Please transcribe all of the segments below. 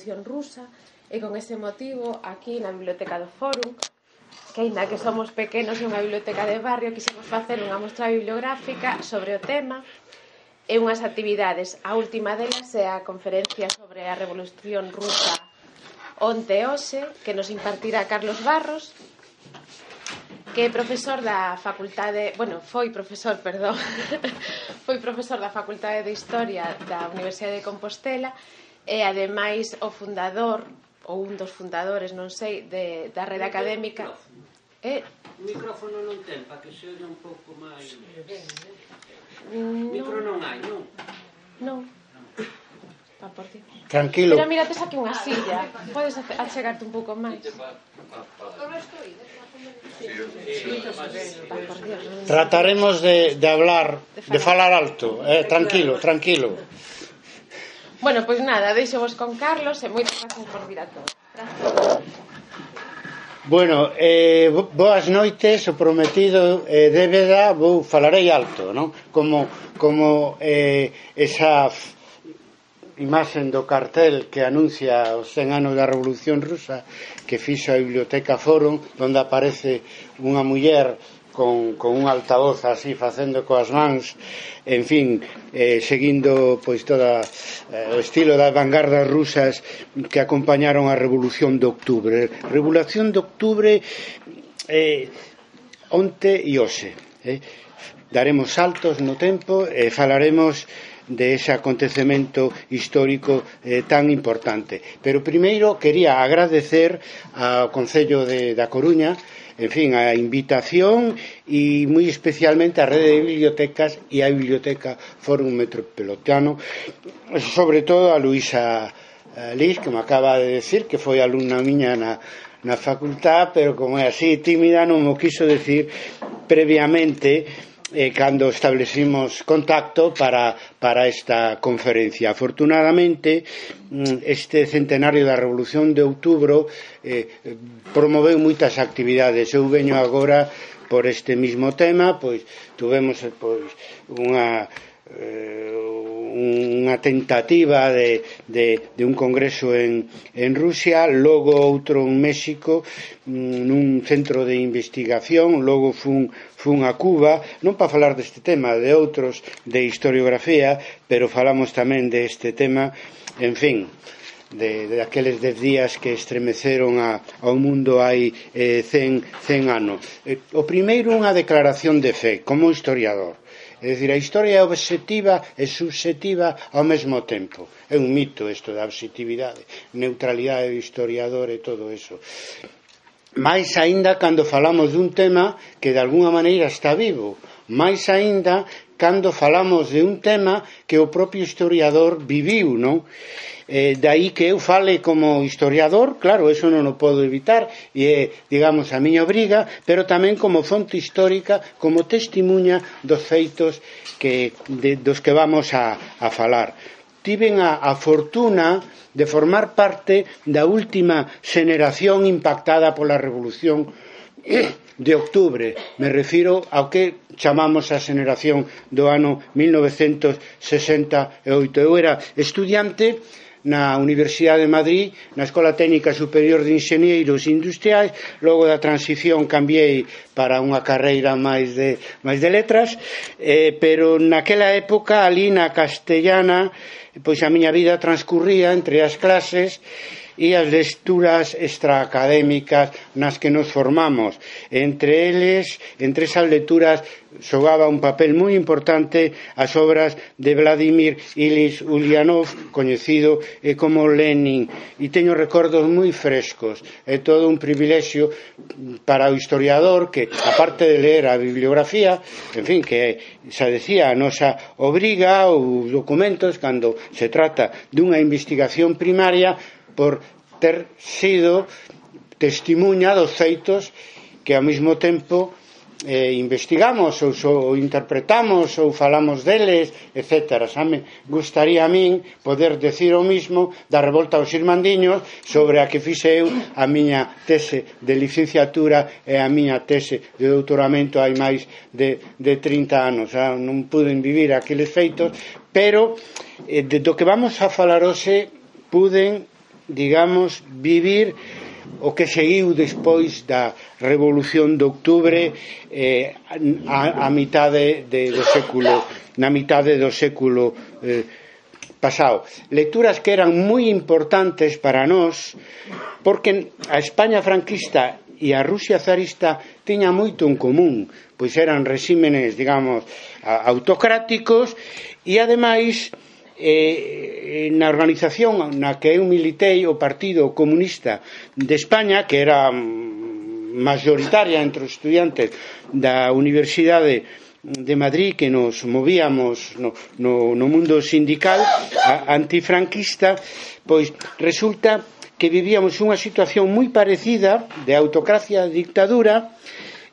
Revolución Rusa, e con ese motivo, aquí na Biblioteca do Fórum, que aínda que somos pequenos e unha biblioteca de barrio, quixemos facer unha mostra bibliográfica sobre o tema e unhas actividades. A última delas é a conferencia sobre a Revolución Rusa onte e hoxe, que nos impartirá Carlos Barros, que é profesor da facultade, foi profesor da Facultade de Historia da Universidade de Compostela e ademais o fundador ou un dos fundadores, non sei, da rede académica. O micrófono non ten, para que se oye un pouco máis. Micro non hai, non? Non. Tranquilo. Pero mira, tes aquí unha silla. Podes achegarte un pouco máis. Trataremos de hablar, de falar alto. Tranquilo, tranquilo. Bueno, pois nada, deixo vos con Carlos e moitas gracias por vir a todos. Bueno, boas noites, o prometido débeda, falarei alto, non? Como esa imaxen do cartel que anuncia os 100 anos da Revolución Rusa que fixo a Biblioteca Fórum, onde aparece unha muller con un altavoz así facendo coas mans, en fin, seguindo pois toda o estilo das vanguardas rusas que acompañaron a Revolución de Octubre. Revolución de Octubre onte e hoxe. Daremos saltos no tempo e falaremos de ese acontecemento histórico tan importante. Pero primeiro quería agradecer ao Concello da Coruña, en fin, a invitación e moi especialmente a rede de bibliotecas e a Biblioteca Fórum Metropolitano, sobre todo a Luisa Liz, que me acaba de decir que foi alumna miña na facultad, pero como é así tímida non mo quiso decir previamente cando establecimos contacto para esta conferencia. Afortunadamente, este centenario da Revolución de Outubro promoveu moitas actividades. Eu veño agora por este mismo tema, pois tuvemos unha tentativa de un congreso en Rusia, logo outro en México nun centro de investigación, logo fun a Cuba, non para falar deste tema, de outros de historiografía, pero falamos tamén deste tema, en fin, de aqueles 10 días que estremeceron ao mundo hai 100 anos. O primeiro, unha declaración de fe como historiador. É dicir, a historia é obxectiva e subxectiva ao mesmo tempo. É un mito isto da obxectividade, neutralidade do historiador e todo eso. Mais aínda cando falamos dun tema que de alguna maneira está vivo, máis aínda cando falamos de un tema que o propio historiador viviu, non? Daí que eu fale como historiador, claro, eso non o podo evitar e é, digamos, a miña obriga, pero tamén como fonte histórica, como testimuña dos feitos dos que vamos a falar. Tiven a fortuna de formar parte da última xeneración impactada pola Revolución de Octubre. Me refiro ao que chamamos a xeneración do ano 1968. Eu era estudiante na Universidade de Madrid, na Escola Técnica Superior de Inxeñeiros Industriais, logo da transición cambiei para unha carreira máis de letras, pero naquela época, ali na Castellana, pois a miña vida transcurría entre as clases e as lecturas extraacadémicas nas que nos formamos. Entre esas lecturas xogaba un papel moi importante as obras de Vladimir Ilich Ulyanov, coñecido como Lenin, e teño recordos moi frescos. É todo un privilexio para o historiador que, aparte de ler a bibliografía, en fin, que xa decía, a nosa obriga ou documentos cando se trata dunha investigación primaria, por ter sido testimuña dos feitos que ao mesmo tempo investigamos ou interpretamos ou falamos deles, etc. Xa me gustaría a min poder decir o mismo da revolta aos irmandiños, sobre a que fixe eu a miña tese de licenciatura e a miña tese de doutoramento hai máis de 30 anos. Non puden vivir aqueles feitos, pero do que vamos a falar hoxe puden digamos, vivir o que seguiu despois da Revolución de Outubro a mitade do século, na mitade do século pasado. Lecturas que eran moi importantes para nós, porque a España franquista e a Rusia zarista tiña moito en común, pois eran regímenes, digamos, autocráticos, e ademais na organización na que eu militei, o Partido Comunista de España, que era mayoritaria entre os estudiantes da Universidade de Madrid, que nos movíamos no mundo sindical antifranquista, pois resulta que vivíamos unha situación moi parecida de autocracia e dictadura,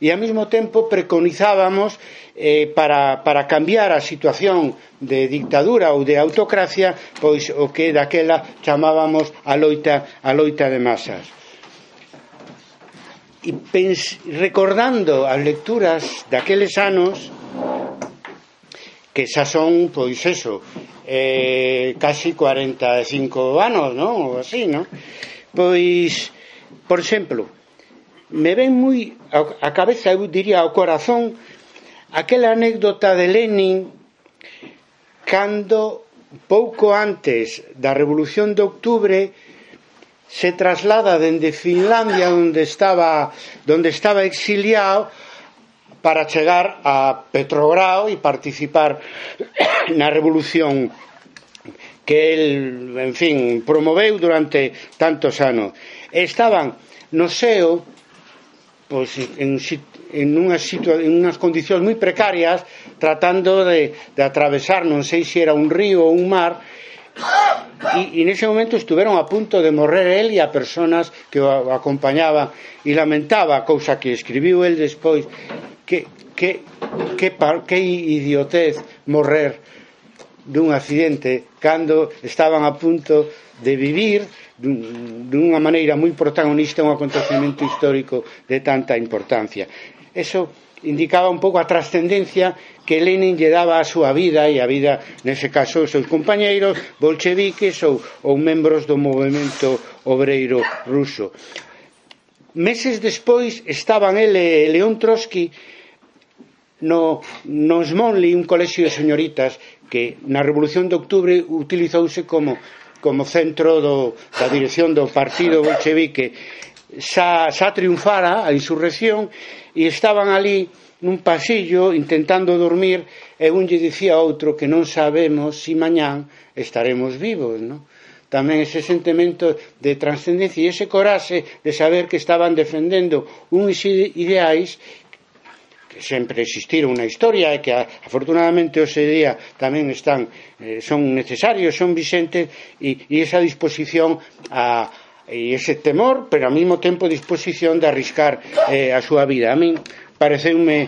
e ao mesmo tempo preconizábamos para cambiar a situación de dictadura ou de autocracia, pois o que daquela chamábamos a loita de masas. E recordando as lecturas daqueles anos, que xa son, pois eso, casi 45 anos, non? Ou así, non? Pois, por exemplo, me ven moi a cabeza, eu diría ao corazón, aquela anécdota de Lenin cando pouco antes da Revolución de Outubro se traslada dende Finlandia, onde estaba exiliado, para chegar a Petrogrado e participar na revolución que el, en fin, promoveu durante tantos anos. Estaban no SEO, pois, en unhas condicións moi precarias, tratando de atravesar, non sei se era un río ou un mar, e nese momento estuveron a punto de morrer el e a personas que o acompañaban, e lamentaba, cousa que escribiu el despois, que idiotez morrer dun accidente cando estaban a punto de vivir dunha maneira moi protagonista un acontecemento histórico de tanta importancia. Eso indicaba un pouco a trascendencia que Lenin lle daba a súa vida, e a vida, nese caso, os seus compañeiros bolcheviques ou membros do movemento obreiro ruso. Meses despois estaban ele e León Trotsky no Smolny, un colexio de señoritas que na Revolución de Outubro utilizouse como centro da dirección do partido bolchevique. Xa triunfara a insurrección e estaban ali nun pasillo intentando dormir, e un lle dicía a outro que non sabemos si mañán estaremos vivos, non? Tamén ese sentimento de trascendencia e ese coraxe de saber que estaban defendendo uns ideais que sempre existiron na historia e que afortunadamente hoxe día tamén son necesarios, son vixentes, e esa disposición e ese temor, pero ao mesmo tempo disposición de arriscar a súa vida. A min pareceume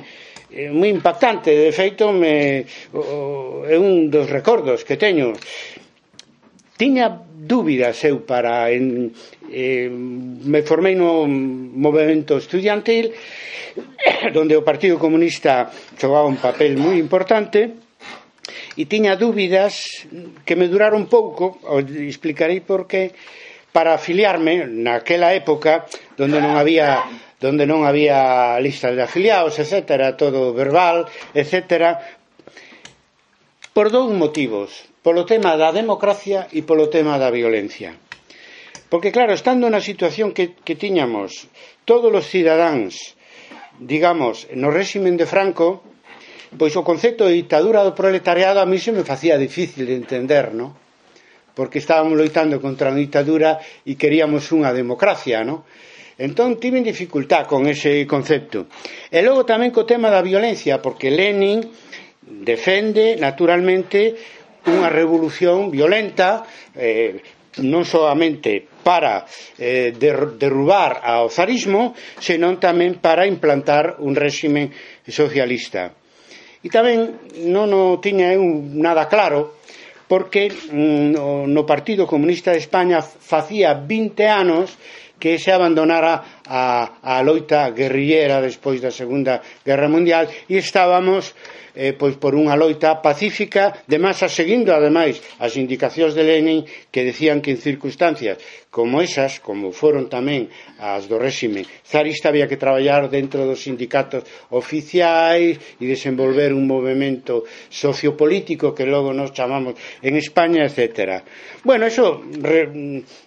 moi impactante, de feito é un dos recordos que teño. Tiña dúbidas eu me formei no movimento estudiantil, donde o Partido Comunista xogaba un papel moi importante, e tiña dúbidas que me duraron pouco, explicarei por qué, para afiliarme naquela época donde non había listas de afiliados, etcétera, todo verbal, etcétera, por dous motivos: polo tema da democracia e polo tema da violencia. Porque claro, estando na situación que tiñamos todos os cidadáns, digamos, no réximen de Franco, pois o concepto de ditadura do proletariado a mí se me facía difícil de entender, non? Porque estábamos loitando contra a ditadura e queríamos unha democracia, non? Entón tiven dificultad con ese concepto. E logo tamén co tema da violencia, porque Lenin defende naturalmente unha revolución violenta, non solamente para derrubar ao zarismo, senón tamén para implantar un réximen socialista. E tamén non o tiña eu nada claro, porque no Partido Comunista de España facía 20 anos que se abandonara a loita guerrillera despois da Segunda Guerra Mundial, e estábamos pois por unha loita pacífica de masa, seguindo ademais as indicacións de Lenin, que decían que en circunstancias como esas, como foron tamén as do réxime zarista, había que traballar dentro dos sindicatos oficiais e desenvolver un movimento sociopolítico que logo nos chamamos en España, etc. Bueno, eso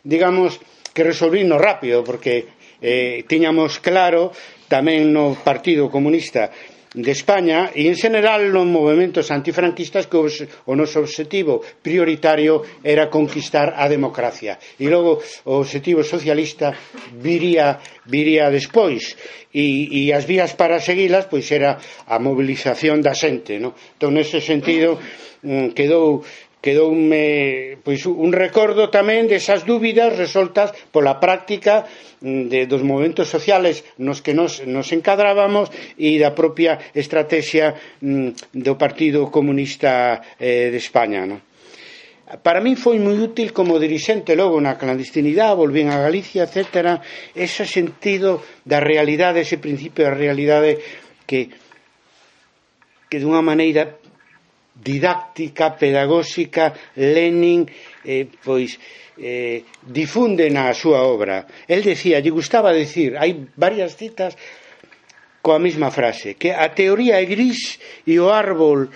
digamos que resolvino rápido, porque tiñamos claro tamén no Partido Comunista de España e en general nos movimentos antifranquistas que o noso obxectivo prioritario era conquistar a democracia, e logo o obxectivo socialista viría despois, e as vías para seguilas pois era a movilización da xente, no? Entón, nese sentido, quedoume pois un recordo tamén desas dúbidas resoltas pola práctica dos movimentos sociales nos que nos encadrábamos e da propia estrategia do Partido Comunista de España, no? Para min foi moi útil como dirixente logo na clandestinidade, volvín a Galicia, etc. Ese sentido da realidade, ese principio da realidade que dunha maneira didáctica, pedagóxica, Lenin difunde na súa obra. El decía, lle gustaba decir, hai varias citas coa mesma frase, que a teoría é gris e o árbol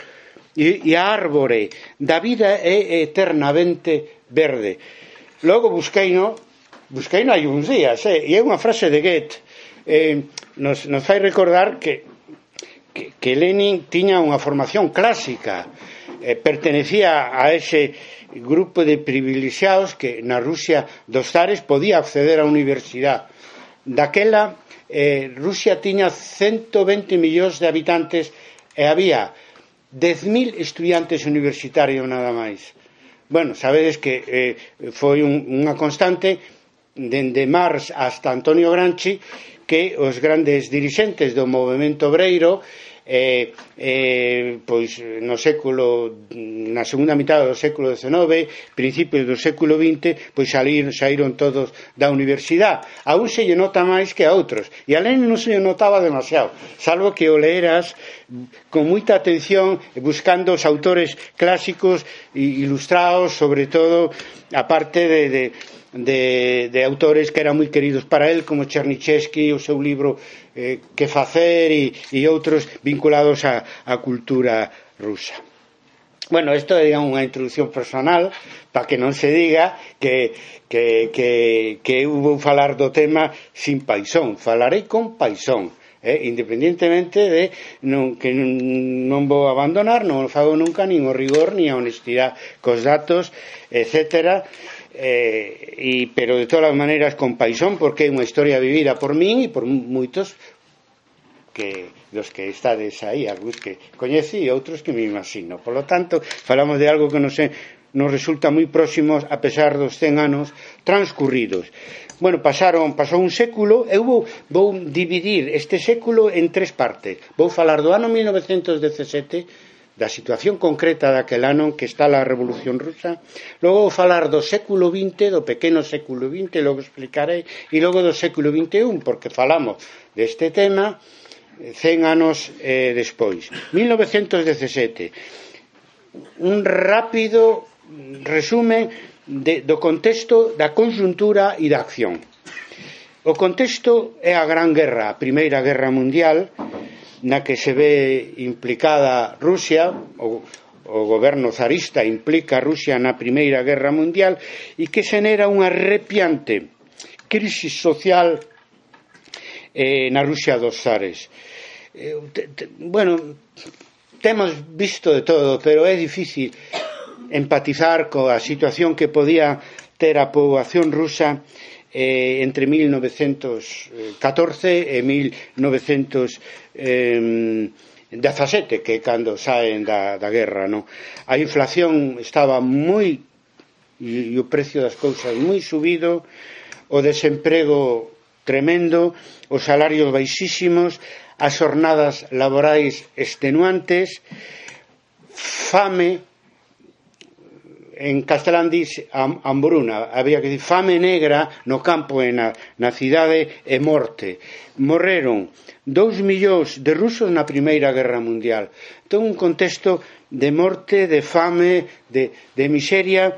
e a árbore da vida é eternamente verde. Logo busqueino hai uns días, e é unha frase de Goethe, nos fai recordar que Lenin tiña unha formación clásica, pertenecía a ese grupo de privilexiados que na Rusia dos zares podía acceder á universidade. Daquela, Rusia tiña 120 millóns de habitantes e había 10.000 estudiantes universitarios nada máis. Bueno, sabedes que foi unha constante dende Marx hasta Antonio Gramsci, que os grandes dirixentes do movimento obreiro pois na segunda mitad do século XIX, principios do século XX, pois saíron todos da universidade. A un se lle nota máis que a outros, e a Lenin non se lle notaba demasiado, salvo que o leeras con moita atención, buscando os autores clásicos e ilustrados, sobre todo a parte de autores que eran moi queridos para él, como Chernyshevsky, o seu libro Que facer, e outros vinculados á cultura rusa. Bueno, isto é unha introducción personal, para que non se diga que eu vou falar do tema sin paixón. Falarei con paixón, independientemente de que non vou abandonar, non o fago nunca, nin o rigor, nin a honestidade cos datos, etcétera. Pero de todas as maneiras con paixón, porque é unha historia vivida por min e por moitos dos que estades aí, algúns que coñeci e outros que me imagino. Por lo tanto, falamos de algo que nos resulta moi próximo a pesar dos 100 anos transcurridos. Bueno, pasou un século. Eu vou dividir este século en 3 partes. Vou falar do ano 1917, da situación concreta daquel ano que está a Revolución Rusa. Logo vou falar do século XX, do pequeno século XX, logo explicarei, e logo do século XXI, porque falamos deste tema 100 anos despois. 1917. Un rápido resumen do contexto, da conxuntura e da acción. O contexto é a Gran Guerra, a Primeira Guerra Mundial, na que se ve implicada Rusia, o goberno zarista implica a Rusia na Primeira Guerra Mundial, e que xenera unha arrepiante crisis social na Rusia dos zares. Bueno, temos visto de todo, pero é difícil empatizar coa situación que podía ter a poboación rusa entre 1914 e 1917, que é cando saen da guerra, no? A inflación estaba moi, e o precio das cousas moi subido, o desemprego tremendo, os salarios baixísimos, as xornadas laborais extenuantes, fame en castelán dis hambruna, había que dicir fame negra no campo e na cidade e morte. Morreron 2 millóns de rusos na Primeira Guerra Mundial. Entón, un contexto de morte, de fame, de miseria,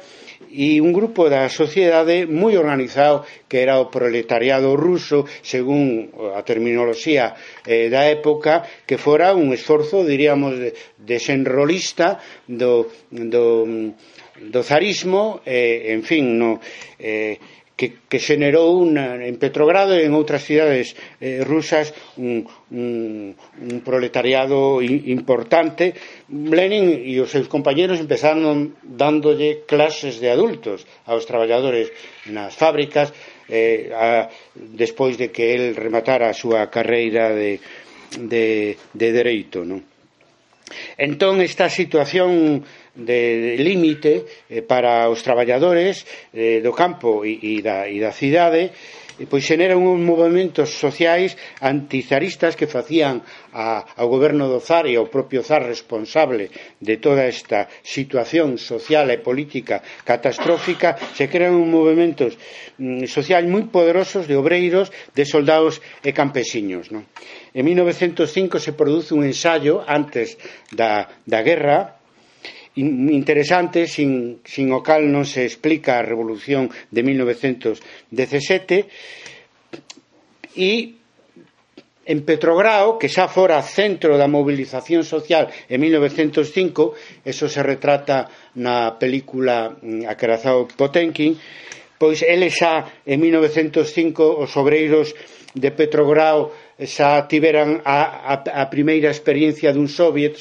e un grupo da sociedade moi organizado que era o proletariado ruso, según a terminoloxía da época, que fora un esforzo, diríamos, desenrolista do zarismo, en fin, que xenerou en Petrogrado e en outras cidades rusas un proletariado importante. Lenin e os seus compañeros empezaron dándolle clases de adultos aos traballadores nas fábricas despois de que el rematara a súa carreira de dereito, non? Entón, esta situación de límite para os traballadores do campo e da cidade pois xeneran uns movementos sociais antizaristas que facían ao goberno do zar e ao propio zar responsable de toda esta situación social e política catastrófica. Se crean uns movementos sociais moi poderosos de obreiros, de soldados e campesiños, non? En 1905 se produce un ensayo antes da guerra interesante, sin o cal non se explica a revolución de 1917, e en Petrogrado, que xa fora centro da movilización social en 1905, eso se retrata na película Akrazao Potemkin, pois eles xa en 1905 os obreiros de Petrogrado xa tiveran a primeira experiencia dun soviet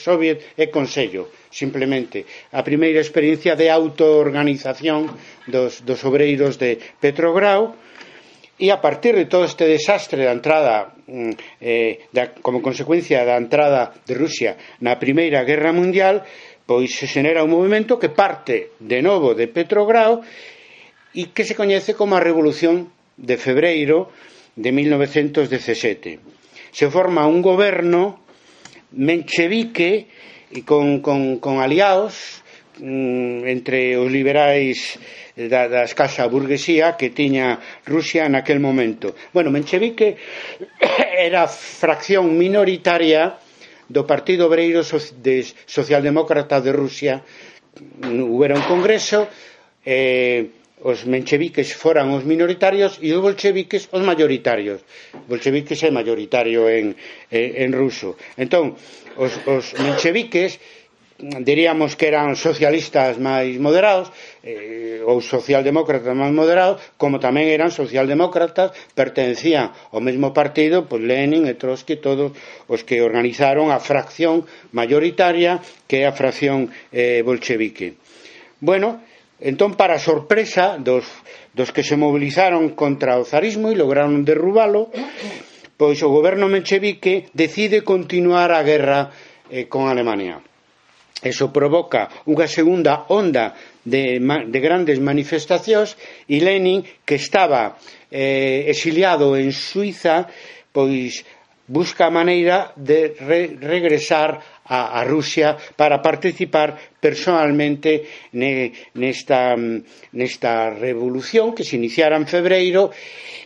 e consello, simplemente a primeira experiencia de autoorganización dos obreiros de Petrogrado, e a partir de todo este desastre da entrada como consecuencia da entrada de Rusia na Primeira Guerra Mundial, pois se xenera un movimento que parte de novo de Petrogrado e que se coñece como a Revolución de Febreiro de 1917. Se forma un goberno menchevique con aliados entre os liberais da escasa burguesía que tiña Rusia naquel momento. Bueno, menchevique era fracción minoritaria do Partido Obreiro Socialdemócrata de Rusia. Houbera un congreso, os mencheviques foran os minoritarios e os bolcheviques os mayoritarios. Bolcheviques é mayoritario en ruso. Entón, os mencheviques diríamos que eran socialistas máis moderados ou socialdemócratas máis moderados, como tamén eran socialdemócratas, pertencían ao mesmo partido, pois Lenin e Trotsky, todos os que organizaron a fracción mayoritaria que é a fracción bolchevique. Bueno, entón, para sorpresa dos que se movilizaron contra o zarismo e lograron derrubalo, pois o goberno menchevique decide continuar a guerra con Alemania. Eso provoca unha segunda onda de grandes manifestacións e Lenin, que estaba exiliado en Suiza, pois busca a maneira de regresar a Rusia para participar personalmente nesta revolución que se iniciara en febreiro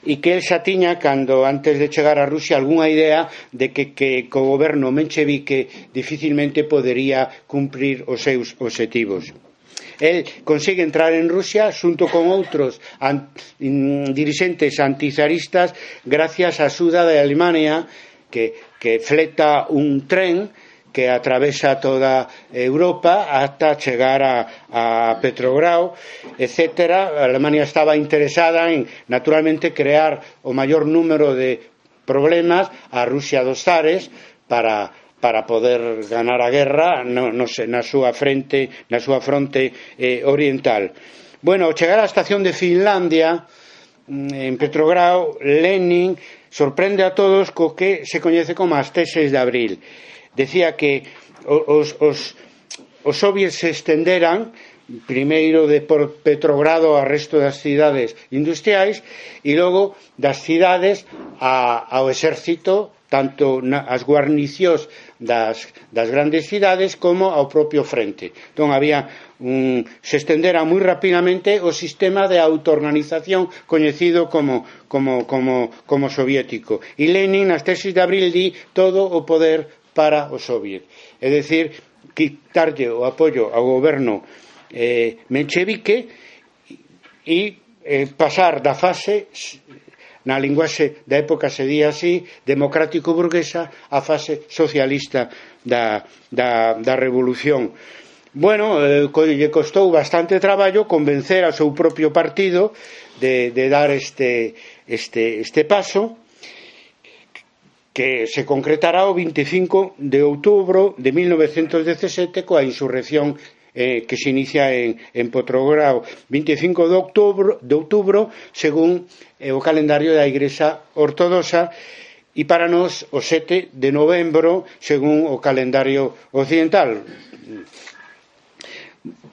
e que el xa tiña, cando antes de chegar a Rusia, algunha idea de que o goberno menchevique dificilmente podería cumprir os seus obxectivos. El consigue entrar en Rusia xunto con outros dirixentes antizaristas gracias á axuda de Alemania, que fleta un tren que atravesa toda Europa ata chegar a Petrogrado, etc. A Alemania estaba interesada en, naturalmente, crear o maior número de problemas a Rusia dos zares para poder ganar a guerra na súa fronte oriental. Bueno, ao chegar á estación de Finlandia, en Petrogrado, Lenin sorprende a todos co que se coñece como as teses de abril. Decía que os soviets se estenderan primeiro de por Petrogrado ao resto das cidades industriais e logo das cidades ao exército, tanto as guarnicións das grandes cidades como ao propio frente. Entón había se estendera moi rapidamente o sistema de autoorganización coñecido como soviético. E Lenin, nas tesis de abril, di todo o poder para o soviet. É dicir, quitarlle o apoio ao goberno menchevique e pasar da fase, na linguaxe da época se di así, democrático-burguesa, a fase socialista da revolución. Bueno, lle costou bastante traballo convencer ao seu propio partido de dar este paso, que se concretará o 25 de outubro de 1917 coa insurrección que se inicia en Petrogrado, 25 de outubro, según o calendario da Igrexa Ortodoxa, e para nós o 7 de novembro, según o calendario occidental.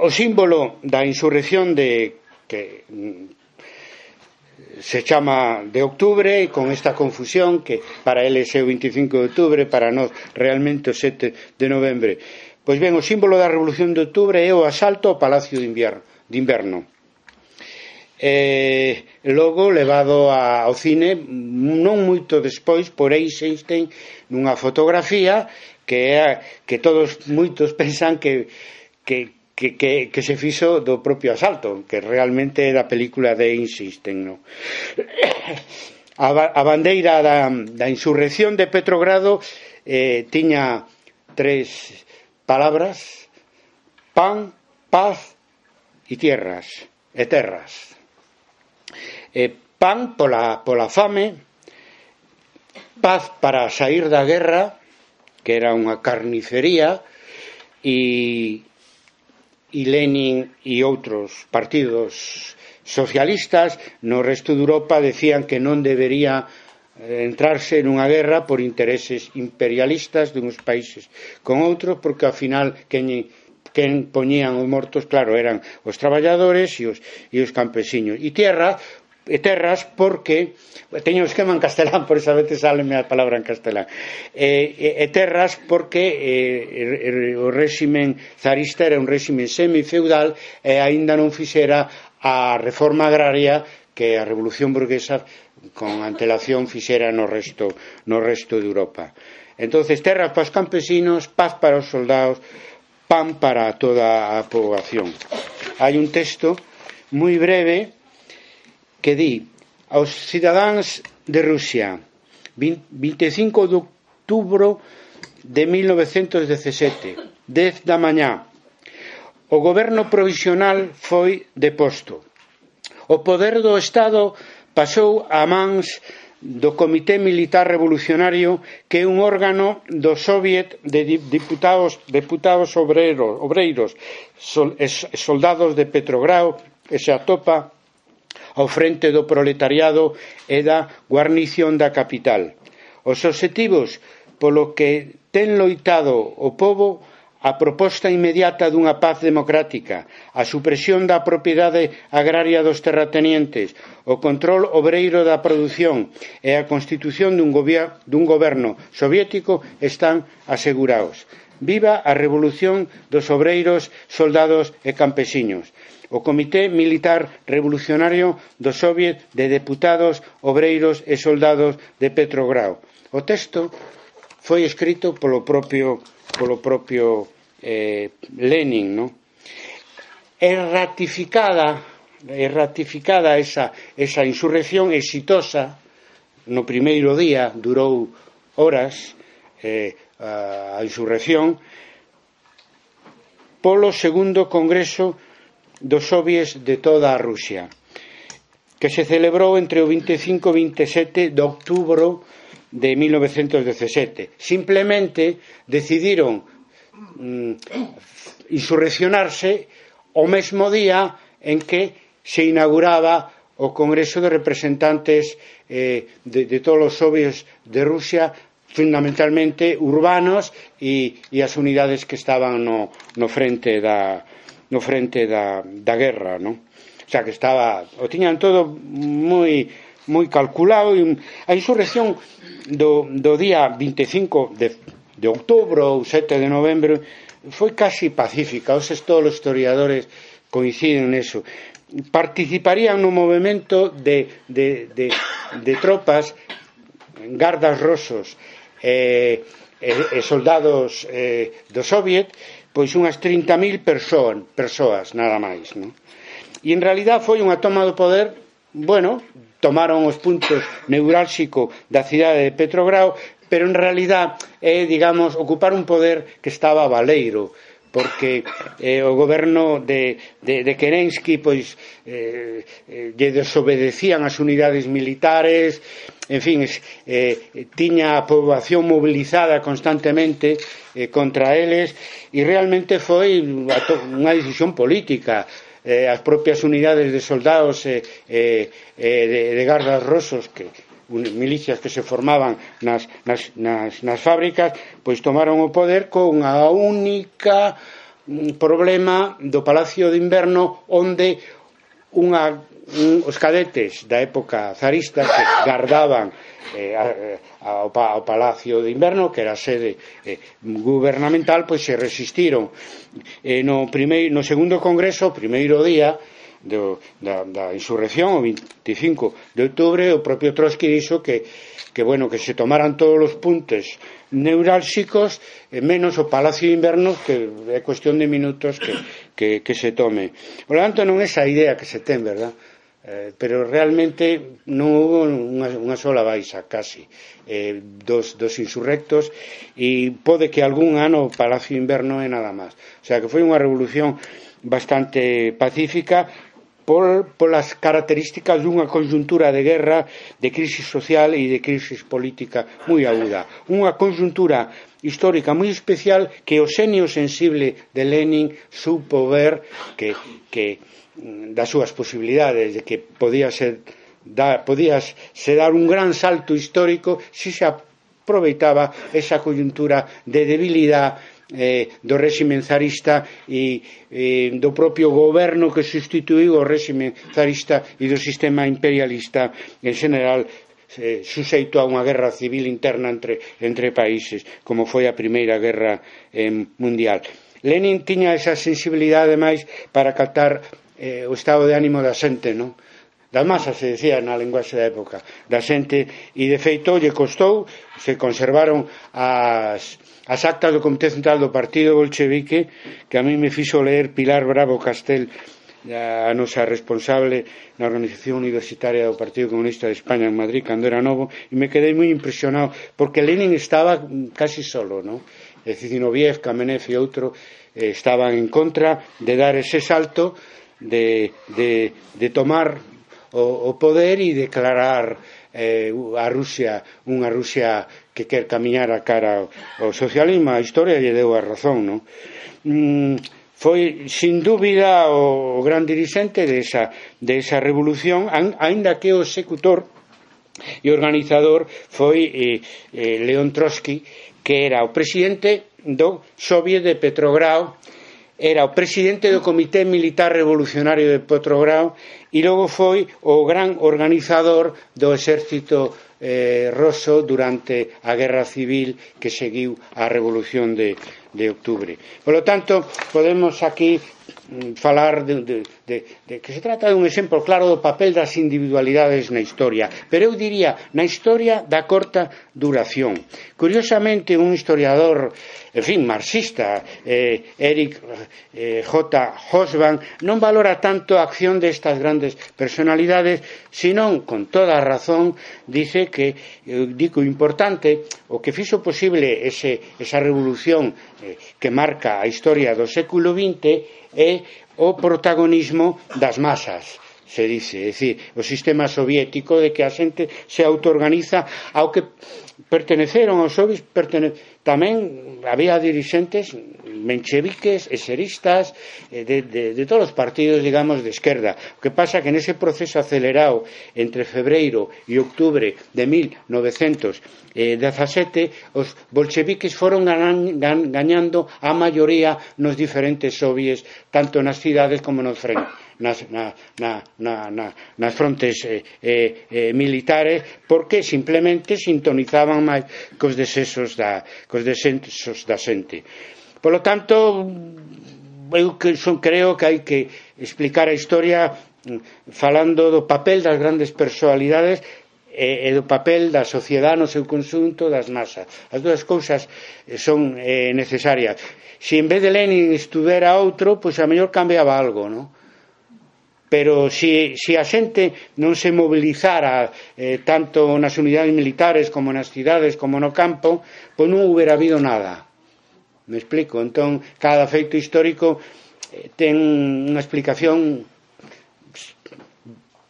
O símbolo da insurrección que se chama de octubre, con esta confusión que para eles é o 25 de outubro, para nós realmente o 7 de novembro. Pois ben, o símbolo da Revolución de Outubro é o asalto ao Palacio de Inverno. Logo levado ao cine non moito despois por Eisenstein nunha fotografía que moitos pensan que se fixo do propio asalto, que realmente é da película de Eisenstein, no? A bandeira da insurrección de Petrogrado tiña 3 palabras: pan, paz e terras. Pan pola fame, paz para sair da guerra, que era unha carnicería, e Lenin e outros partidos socialistas no resto de Europa decían que non debería entrarse nunha guerra por intereses imperialistas dunhos países con outros, porque ao final quen poñían os mortos, claro, eran os traballadores e os campesiños. E terras porque teño o esquema en castelán, por esa vez sáleme a palabra en castelán, terras porque o réximen zarista era un réximen semifeudal e aínda non fixera a reforma agraria que a revolución burguesa con antelación fixera no resto de Europa. Entonces, terras para os campesinos, paz para os soldados, pan para toda a poboación. Hai un texto moi breve que di: aos cidadáns de Rusia, 25 de outubro de 1917, 10 da mañá, o goberno provisional foi deposto. O poder do Estado pasou a mans do Comité Militar Revolucionario, que é un órgano do Soviet de deputados obreiros, soldados de Petrogrado, que se atopa ao frente do proletariado e da guarnición da capital. Os obxectivos polo que ten loitado o pobo: a proposta inmediata dunha paz democrática, a supresión da propiedade agraria dos terratenientes, o control obreiro da produción e a constitución dun goberno soviético están asegurados. Viva a revolución dos obreiros, soldados e campesiños. O Comité Militar Revolucionario do Soviet de Deputados, Obreiros e Soldados de Petrogrado. O texto foi escrito polo propio Lenin, no? É ratificada esa insurrección exitosa no primeiro día, durou horas a insurrección, polo segundo congreso dos soviets de toda a Rusia, que se celebrou entre o 25 e 27 de outubro de 1917. Simplemente decidiron insurreccionarse o mesmo día en que se inauguraba o Congreso de Representantes de todos os soviets de Rusia, fundamentalmente urbanos, e as unidades que estaban no frente da guerra, no? O sea, que o tiñan todo moi calculado. A insurrección do día 25 de outubro ou 7 de novembro foi casi pacífica, todos os historiadores coinciden neso. Participarían no movimento de tropas, gardas rosos e soldados do Soviet, pois unhas 30.000 persoas, nada máis, non? E en realidad foi unha toma do poder, bueno, tomaron os puntos neurálxicos da cidade de Petrogrado, pero en realidad é, digamos, ocupar un poder que estaba baleiro, porque o goberno de Kerensky pois lle desobedecían as unidades militares, en fin, tiña a poboación mobilizada constantemente contra eles, e realmente foi unha decisión política. As propias unidades de soldados de gardas rosos, milicias que se formaban nas fábricas, pois tomaron o poder con a única problema do Palacio de Inverno, onde os cadetes da época zarista que gardaban ao Palacio de Inverno, que era a sede gubernamental, pois se resistiron. No segundo congreso, o primeiro día da insurrección, o 25 de outubro, o propio Trotsky dixo que se tomaran todos os puntos neurálxicos, menos o Palacio de Inverno, que é cuestión de minutos que se tome. Por lo tanto, non é esa idea que se ten, verdad? Pero realmente non houve unha sola baixa, casi, dos insurrectos, e pode que algún ano o Palacio de Inverno é nada máis. O sea, que foi unha revolución bastante pacífica, polas características dunha conxuntura de guerra, de crisis social e de crisis política moi aguda. Unha conxuntura histórica moi especial que o xenio sensible de Lenin supo ver que das súas posibilidades, de que podíase dar un gran salto histórico se aproveitaba esa conxuntura de debilidade do réximen zarista e do propio goberno que sustituiu o réximen zarista e do sistema imperialista en general, suxeito a unha guerra civil interna entre países, como foi a Primeira Guerra Mundial. Lenin tiña esa sensibilidade máis para captar o estado de ánimo da xente, non? Da masa, se decía na linguaxe da época, da xente, e de feito lle costou, se conservaron as actas do Comité Central do Partido Bolchevique, que a mí me fixo ler Pilar Bravo Castel, a nosa responsable na organización universitaria do Partido Comunista de España en Madrid cando era novo, e me quedei moi impresionado porque Lenin estaba casi solo, non? Zinoviev, Kamenev e outro estaban en contra de dar ese salto de tomar o poder e declarar a Rusia unha Rusia que quer camiñar a cara ao socialismo. A historia lle deu a razón, non? Foi, sin dúbida, o gran dirixente de esa revolución, aínda que o executor e organizador foi León Trotsky, que era o presidente do Soviet de Petrogrado, era o presidente do Comité Militar Revolucionario de Petrogrado e logo foi o gran organizador do exército ruso durante a guerra civil que seguiu a revolución de outubro. Por lo tanto, podemos aquí falar de que se trata dun exemplo claro do papel das individualidades na historia, pero eu diría na historia da corta duración. Curiosamente, un historiador, en fin, marxista, Eric J. Hobsbawm, non valora tanto a acción destas grandes personalidades, senón, con toda a razón, dice que digo importante, o que fixo posible esa revolución que marca a historia do século XX é o protagonismo das masas, se dice, é dicir, o sistema soviético de que a xente se autoorganiza, ao que perteneceron aos soviets, tamén había dirixentes mencheviques, eseristas, de todos os partidos, digamos, de esquerda. O que pasa que nese proceso acelerado entre febreiro e outubro de 1917, os bolcheviques foron gañando a maioría nos diferentes soviets, tanto nas cidades como nos frentes. Nas frontes militares, porque simplemente sintonizaban máis cos desexos da xente. Por lo tanto, eu creo que hai que explicar a historia falando do papel das grandes personalidades e do papel da sociedade no seu conxunto, das masas. As dúas cousas son necesarias. Se en vez de Lenin estuvera outro, pois a mellor cambiaba algo, non? Pero se a xente non se mobilizara tanto nas unidades militares como nas cidades como no campo, pois non houbera habido nada. Me explico? Entón, cada feito histórico ten unha explicación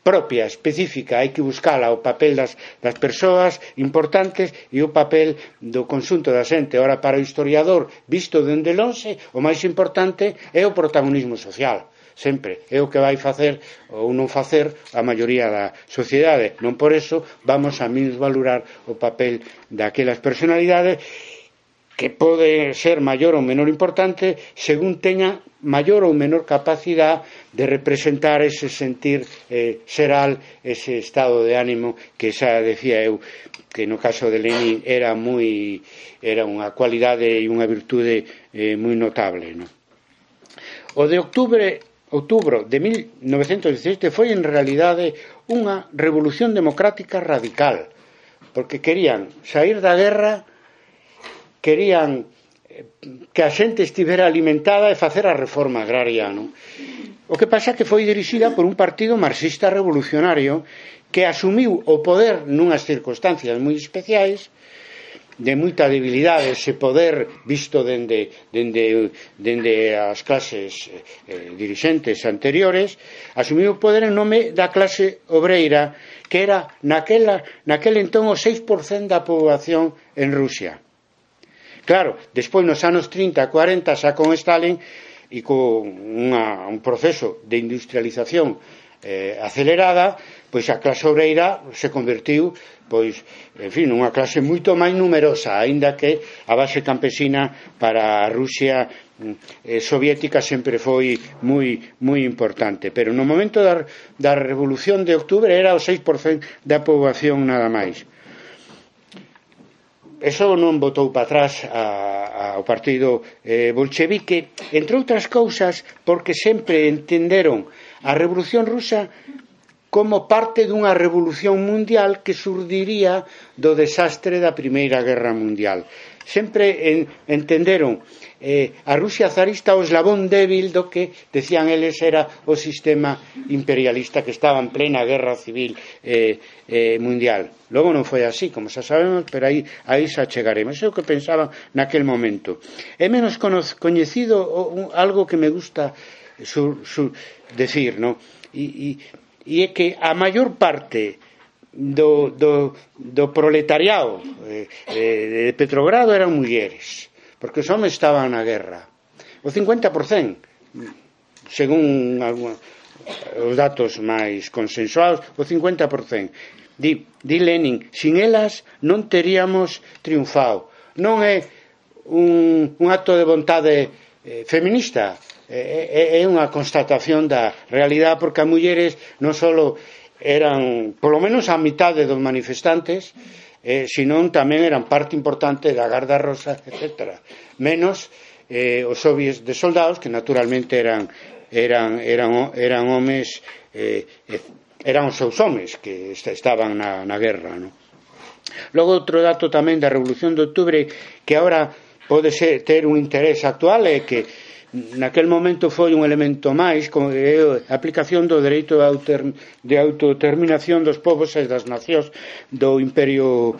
propia, específica, hai que buscala, o papel das persoas importantes e o papel do conxunto da xente. Ora, para o historiador, visto dende lonxe, o máis importante é o protagonismo social. Sempre é o que vai facer ou non facer a maioría da sociedade. Non por eso vamos a minusvalorar o papel daquelas personalidades que pode ser maior ou menor importante según teña maior ou menor capacidade de representar ese sentir xeral, ese estado de ánimo que xa decía eu que no caso de Lenin era unha cualidade e unha virtude moi notable, non? O de outubro de 1917 foi en realidade unha revolución democrática radical, porque querían sair da guerra, querían que a xente estivera alimentada e facer a reforma agraria, non? O que pasa que foi dirixida por un partido marxista revolucionario que asumiu o poder nunhas circunstancias moi especiais, de moita debilidade, ese poder visto dende as clases dirixentes anteriores, asumiu o poder en nome da clase obreira, que era naquel entón o 6% da poboación en Rusia. Claro, despois nos anos 30, 40, xa con Stalin e con un proceso de industrialización acelerada, pois a clase obreira se convertiu en fin, unha clase moito máis numerosa, aínda que a base campesina para a Rusia soviética sempre foi moi importante, pero no momento da revolución de outubro era o 6% da poboación nada máis. Eso non botou para atrás ao partido bolchevique, entre outras cousas porque sempre entenderon a revolución rusa como parte dunha revolución mundial que surdiría do desastre da Primeira Guerra Mundial. Sempre entenderon a Rusia zarista o eslabón débil do que, decían eles, era o sistema imperialista que estaba en plena guerra civil mundial. Logo non foi así, como xa sabemos, pero aí xa chegaremos. É o que pensaban naquel momento. É menos coñecido algo que me gusta decir, non? E é que a maior parte do proletariado de Petrogrado eran mulleres, porque os homens estaban na guerra. O 50%, según os datos máis consensuados, o 50%. Di Lenin, sin elas non teríamos triunfado. Non é un acto de vontade feminista, é unha constatación da realidade, porque as mulleres non só eran polo menos a mitade dos manifestantes, senón tamén eran parte importante da Garda Rosa, etc. Menos os soviets de soldados, que naturalmente eran homes, eran os seus homes que estaban na guerra, non? Logo, outro dato tamén da Revolución de Outubro que agora pode ter un interés actual é que naquel momento foi un elemento máis, como a aplicación do dereito de autodeterminación dos povos e das nacións do Imperio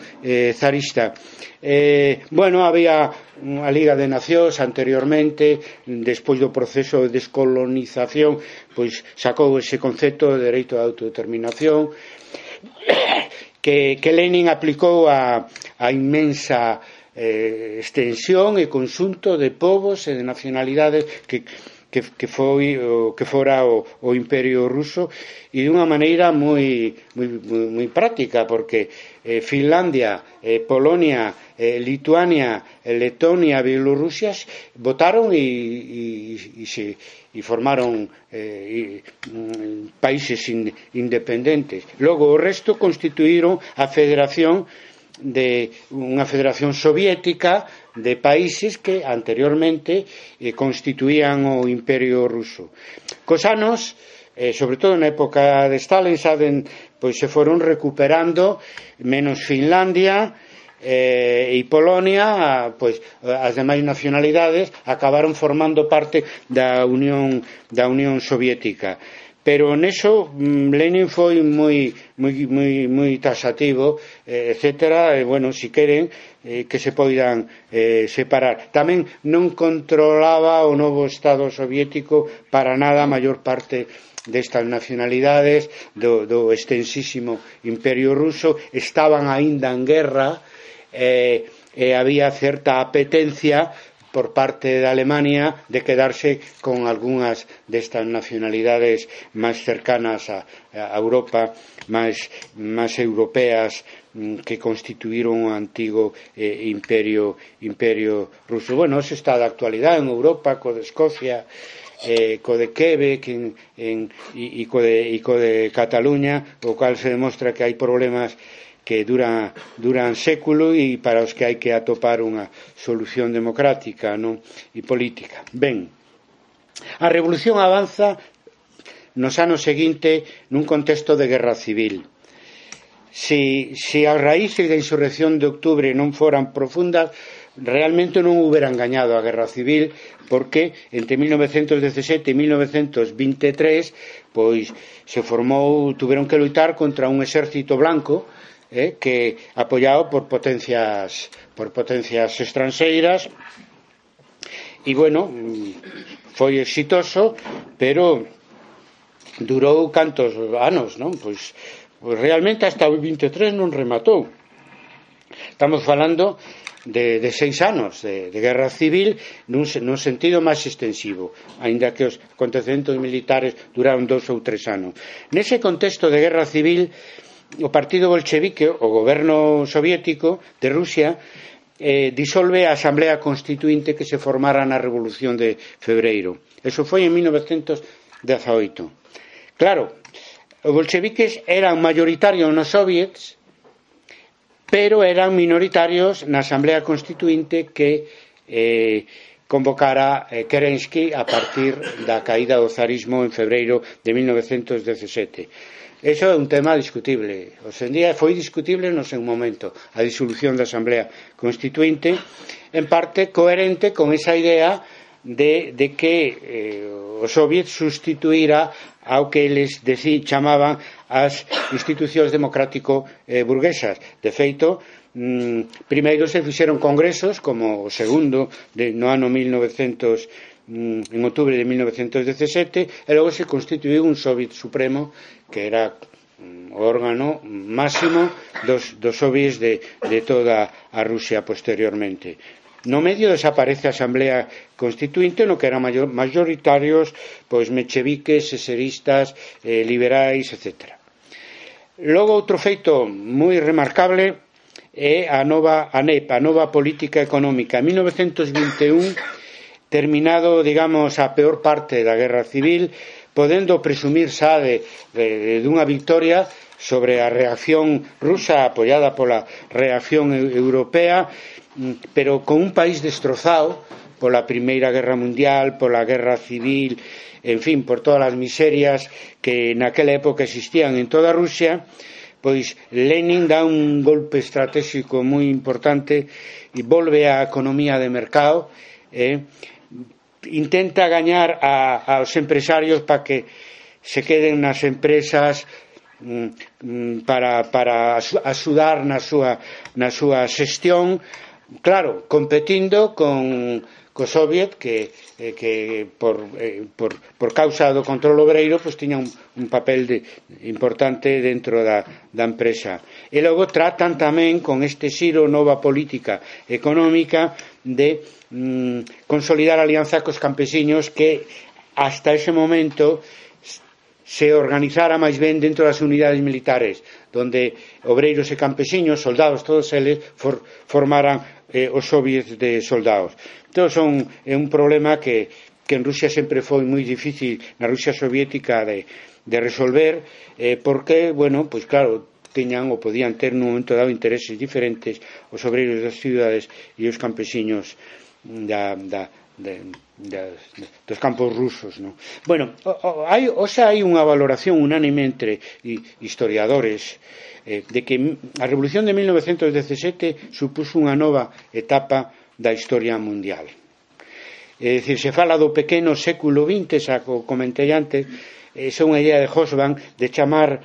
zarista. Había a Liga de Nacións anteriormente, despois do proceso de descolonización, pois sacou ese concepto de dereito de autodeterminación que Lenin aplicou a inmensa extensión e conxunto de povos e de nacionalidades que fora o Imperio Ruso, e dunha maneira moi práctica, porque Finlandia, Polonia, Lituania, Letonia, Bielorrusia votaron e formaron países independentes. Logo o resto constituíron a Federación unha federación soviética de países que anteriormente constituían o Imperio Ruso. Cos anos, sobre todo na época de Stalin, pois se foron recuperando, menos Finlandia e Polonia, pois as demais nacionalidades acabaron formando parte da Unión Soviética. Pero neso Lenin foi moi taxativo, etcétera, e, bueno, si queren que se poidan separar. Tamén non controlaba o novo Estado soviético para nada a maior parte destas nacionalidades do extensísimo Imperio Ruso. Estaban aínda en guerra e había certa apetencia por parte de Alemania de quedarse con algunhas destas nacionalidades máis cercanas a Europa, máis europeas, que constituíron o antigo imperio ruso. Bueno, eso está de actualidade en Europa, co de Escocia, co de Quebec e co de Cataluña, o cual se demostra que hai problemas que duran século e para os que hai que atopar unha solución democrática, non? E política. Ben, a revolución avanza nos anos seguintes nun contexto de guerra civil. Se as raíces da insurrección de outubro non foran profundas, realmente non houberan gañado a guerra civil, porque entre 1917 e 1923 pois se formou, tuveron que luitar contra un exército blanco que apoiado por potencias estranxeiras, e bueno, foi exitoso, pero durou cantos anos, non? Pois realmente hasta o 23 non rematou. Estamos falando de 6 anos de guerra civil nun sentido máis extensivo, aínda que os acontecementos militares duraron 2 ou 3 anos. Nese contexto de guerra civil, o partido bolchevique, o goberno soviético de Rusia, disolve a Asamblea Constituinte que se formara na Revolución de Febreiro. Eso foi en 1918. Claro, os bolcheviques eran mayoritarios nos soviets, pero eran minoritarios na Asamblea Constituinte que convocara Kerensky a partir da caída do zarismo en febreiro de 1917. Eso é un tema discutible. Hoxe en día foi discutible no seu momento a disolución da Asamblea Constituinte, en parte coherente con esa idea de que o Soviet sustituíra ao que eles chamaban as institucións democrático-burguesas. De feito, primeiro se fixeron congresos, como o segundo no ano 1900, en outubro de 1917, e logo se constituiu un Soviet Supremo, que era o órgano máximo dos soviets de toda a Rusia posteriormente. No medio desaparece a Asamblea Constituinte, no que eran mayoritarios pois mencheviques, eseristas, liberais, etc. Logo, outro feito moi remarcable é a nova ANEP, a nova política económica. En 1921, terminado, digamos, a peor parte da guerra civil, podendo presumir xa dunha victoria sobre a reacción rusa apoiada pola reacción europea, pero con un país destrozado pola Primeira Guerra Mundial, pola Guerra Civil, en fin, por todas as miserias que naquela época existían en toda Rusia. Pois Lenin dá un golpe estratégico moi importante e volve á economía de mercado, intenta gañar aos empresarios para que se queden nas empresas para axudar na súa xestión, claro, competindo co Soviet que por causa do control obreiro pois tiña un papel importante dentro da empresa. E logo tratan tamén con este xiro nova política económica de consolidar a alianza cos campesiños, que hasta ese momento se organizara máis ben dentro das unidades militares, donde obreiros e campesiños, soldados, todos eles formaran os soviets de soldados. Entón é un problema que en Rusia sempre foi moi difícil, na Rusia soviética, de resolver, porque, bueno, pois claro, tiñan ou podían ter nun momento dado intereses diferentes os obreiros das cidades e os campesiños dos campos rusos, non? Bueno, hai unha valoración unánime entre historiadores de que a Revolución de 1917 supuso unha nova etapa da historia mundial. É dicir, se fala do pequeno século XX, xa o comentei antes, é unha idea de Hobsbawm de chamar,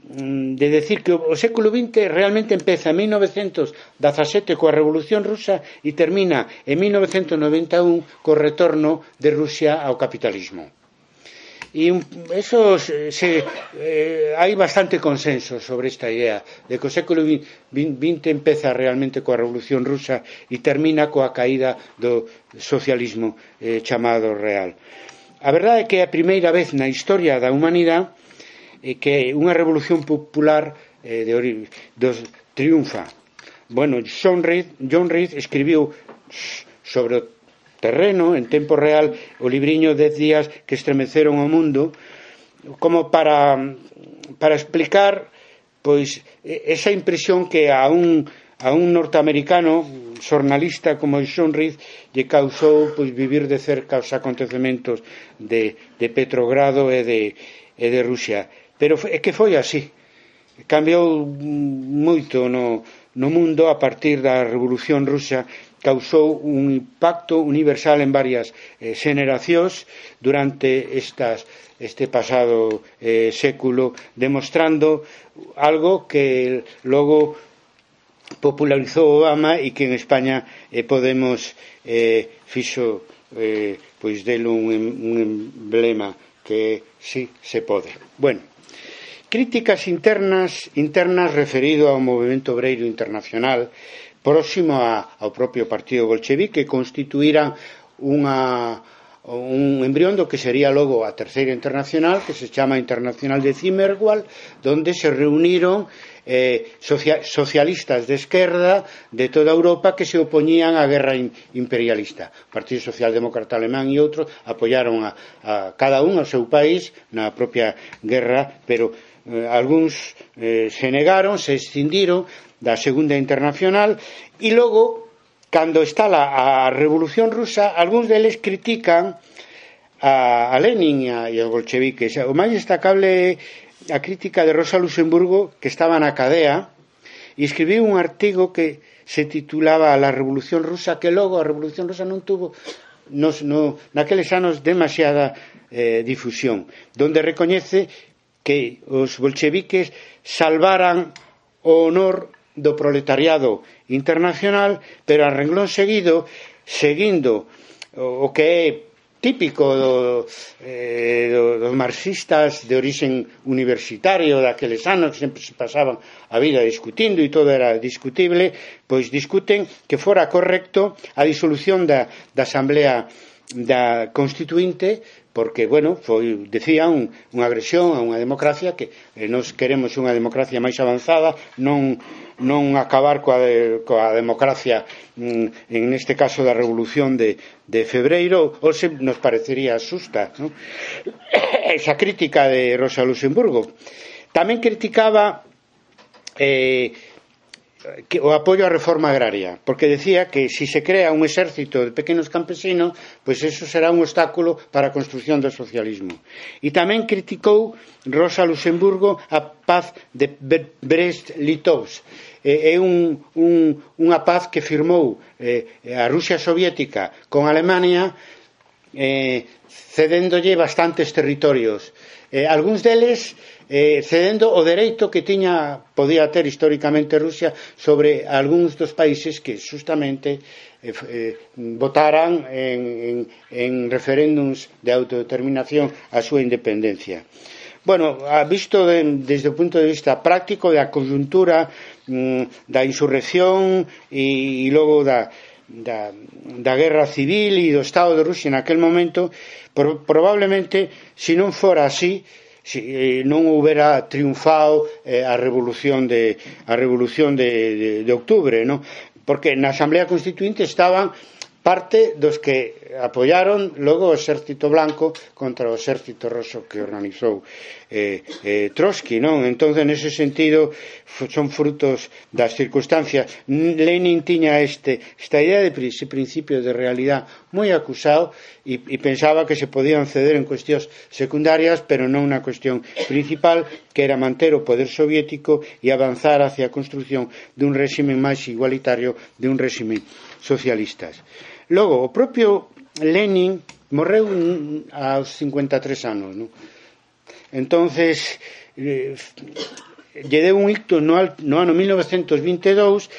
de decir que o século XX realmente empeza en 1917 coa Revolución Rusa e termina en 1991 co retorno de Rusia ao capitalismo. E eso hai bastante consenso sobre esta idea de que o século XX empeza realmente coa Revolución Rusa e termina coa caída do socialismo chamado real. A verdade é que é a primeira vez na historia da humanidade que unha revolución popular triunfa. Bueno, John Reed escribiu sobre o terreno, en tempo real, o libriño 10 días que estremeceron o mundo, como para explicar pois esa impresión que a un norteamericano xornalista como John Reed lle causou pois vivir de cerca os acontecementos de Petrogrado e de Rusia. Pero é que foi así. Cambiou moito no mundo a partir da Revolución Rusa, causou un impacto universal en varias xeneracións durante este pasado século, demostrando algo que logo popularizou Obama e que en España Podemos fixo pois dele un emblema que sí se pode. Bueno, críticas internas referido ao movimento obreiro internacional próximo ao propio partido bolchevique, que constituíran un embrión do que sería logo a Terceira Internacional, que se chama Internacional de Zimmerwald, donde se reuniron socialistas de esquerda de toda Europa que se opoñían á guerra imperialista. O Partido Socialdemócrata Alemán e outros apoiaron a cada un ao seu país na propia guerra, pero algúns se negaron, se escindiron da Segunda Internacional e logo, cando está a Revolución Rusa, algúns deles critican a Lenin e aos bolcheviques. O máis destacable é a crítica de Rosa Luxemburgo, que estaba na cadea e escribiu un artigo que se titulaba La Revolución Rusa, que logo a Revolución Rusa non tuvo naqueles anos demasiada difusión, donde recoñece que os bolcheviques salvaran o honor do proletariado internacional, pero a renglón seguido, seguindo o que é típico dos marxistas de orixen universitario daqueles anos, que sempre se pasaban a vida discutindo e todo era discutible, pois discuten que fora correcto a disolución da Asamblea Constituinte, porque, bueno, foi, decía, unha agresión a unha democracia que nos queremos unha democracia máis avanzada, non acabar coa democracia en este caso da Revolución de Febreiro, ou se nos parecería xusta, ¿no? Esa crítica de Rosa Luxemburgo. Tamén criticaba o apoio á reforma agraria, porque decía que si se crea un exército de pequenos campesinos, pois eso será un obstáculo para a construción do socialismo. E tamén criticou Rosa Luxemburgo a paz de Brest-Litovsk. É unha paz que firmou a Rusia soviética con Alemania, cedéndolle bastantes territorios, algúns deles cedendo o dereito que podía ter históricamente Rusia sobre algúns dos países que justamente votaran en referéndums de autodeterminación a súa independencia. Bueno, visto desde o punto de vista práctico da conjuntura da insurrección e logo da guerra civil e do Estado de Rusia naquel momento, probablemente, se non fora así, non houbera triunfado a revolución de octubre, ¿no? Porque na Asamblea Constituinte estaban parte dos que apoyaron logo o exército blanco contra o exército roso que organizou Trotsky, non? Entón, nese sentido, son frutos das circunstancias. Lenin tiña esta idea de ese principio de realidad moi acusado e pensaba que se podían ceder en cuestións secundarias, pero non na cuestión principal, que era manter o poder soviético e avanzar hacia a construción dun réxime máis igualitario, de un réxime socialistas. Logo, o propio Lenin morreu aos 53 anos, non? Entonces lle deu un ictus no ano 1922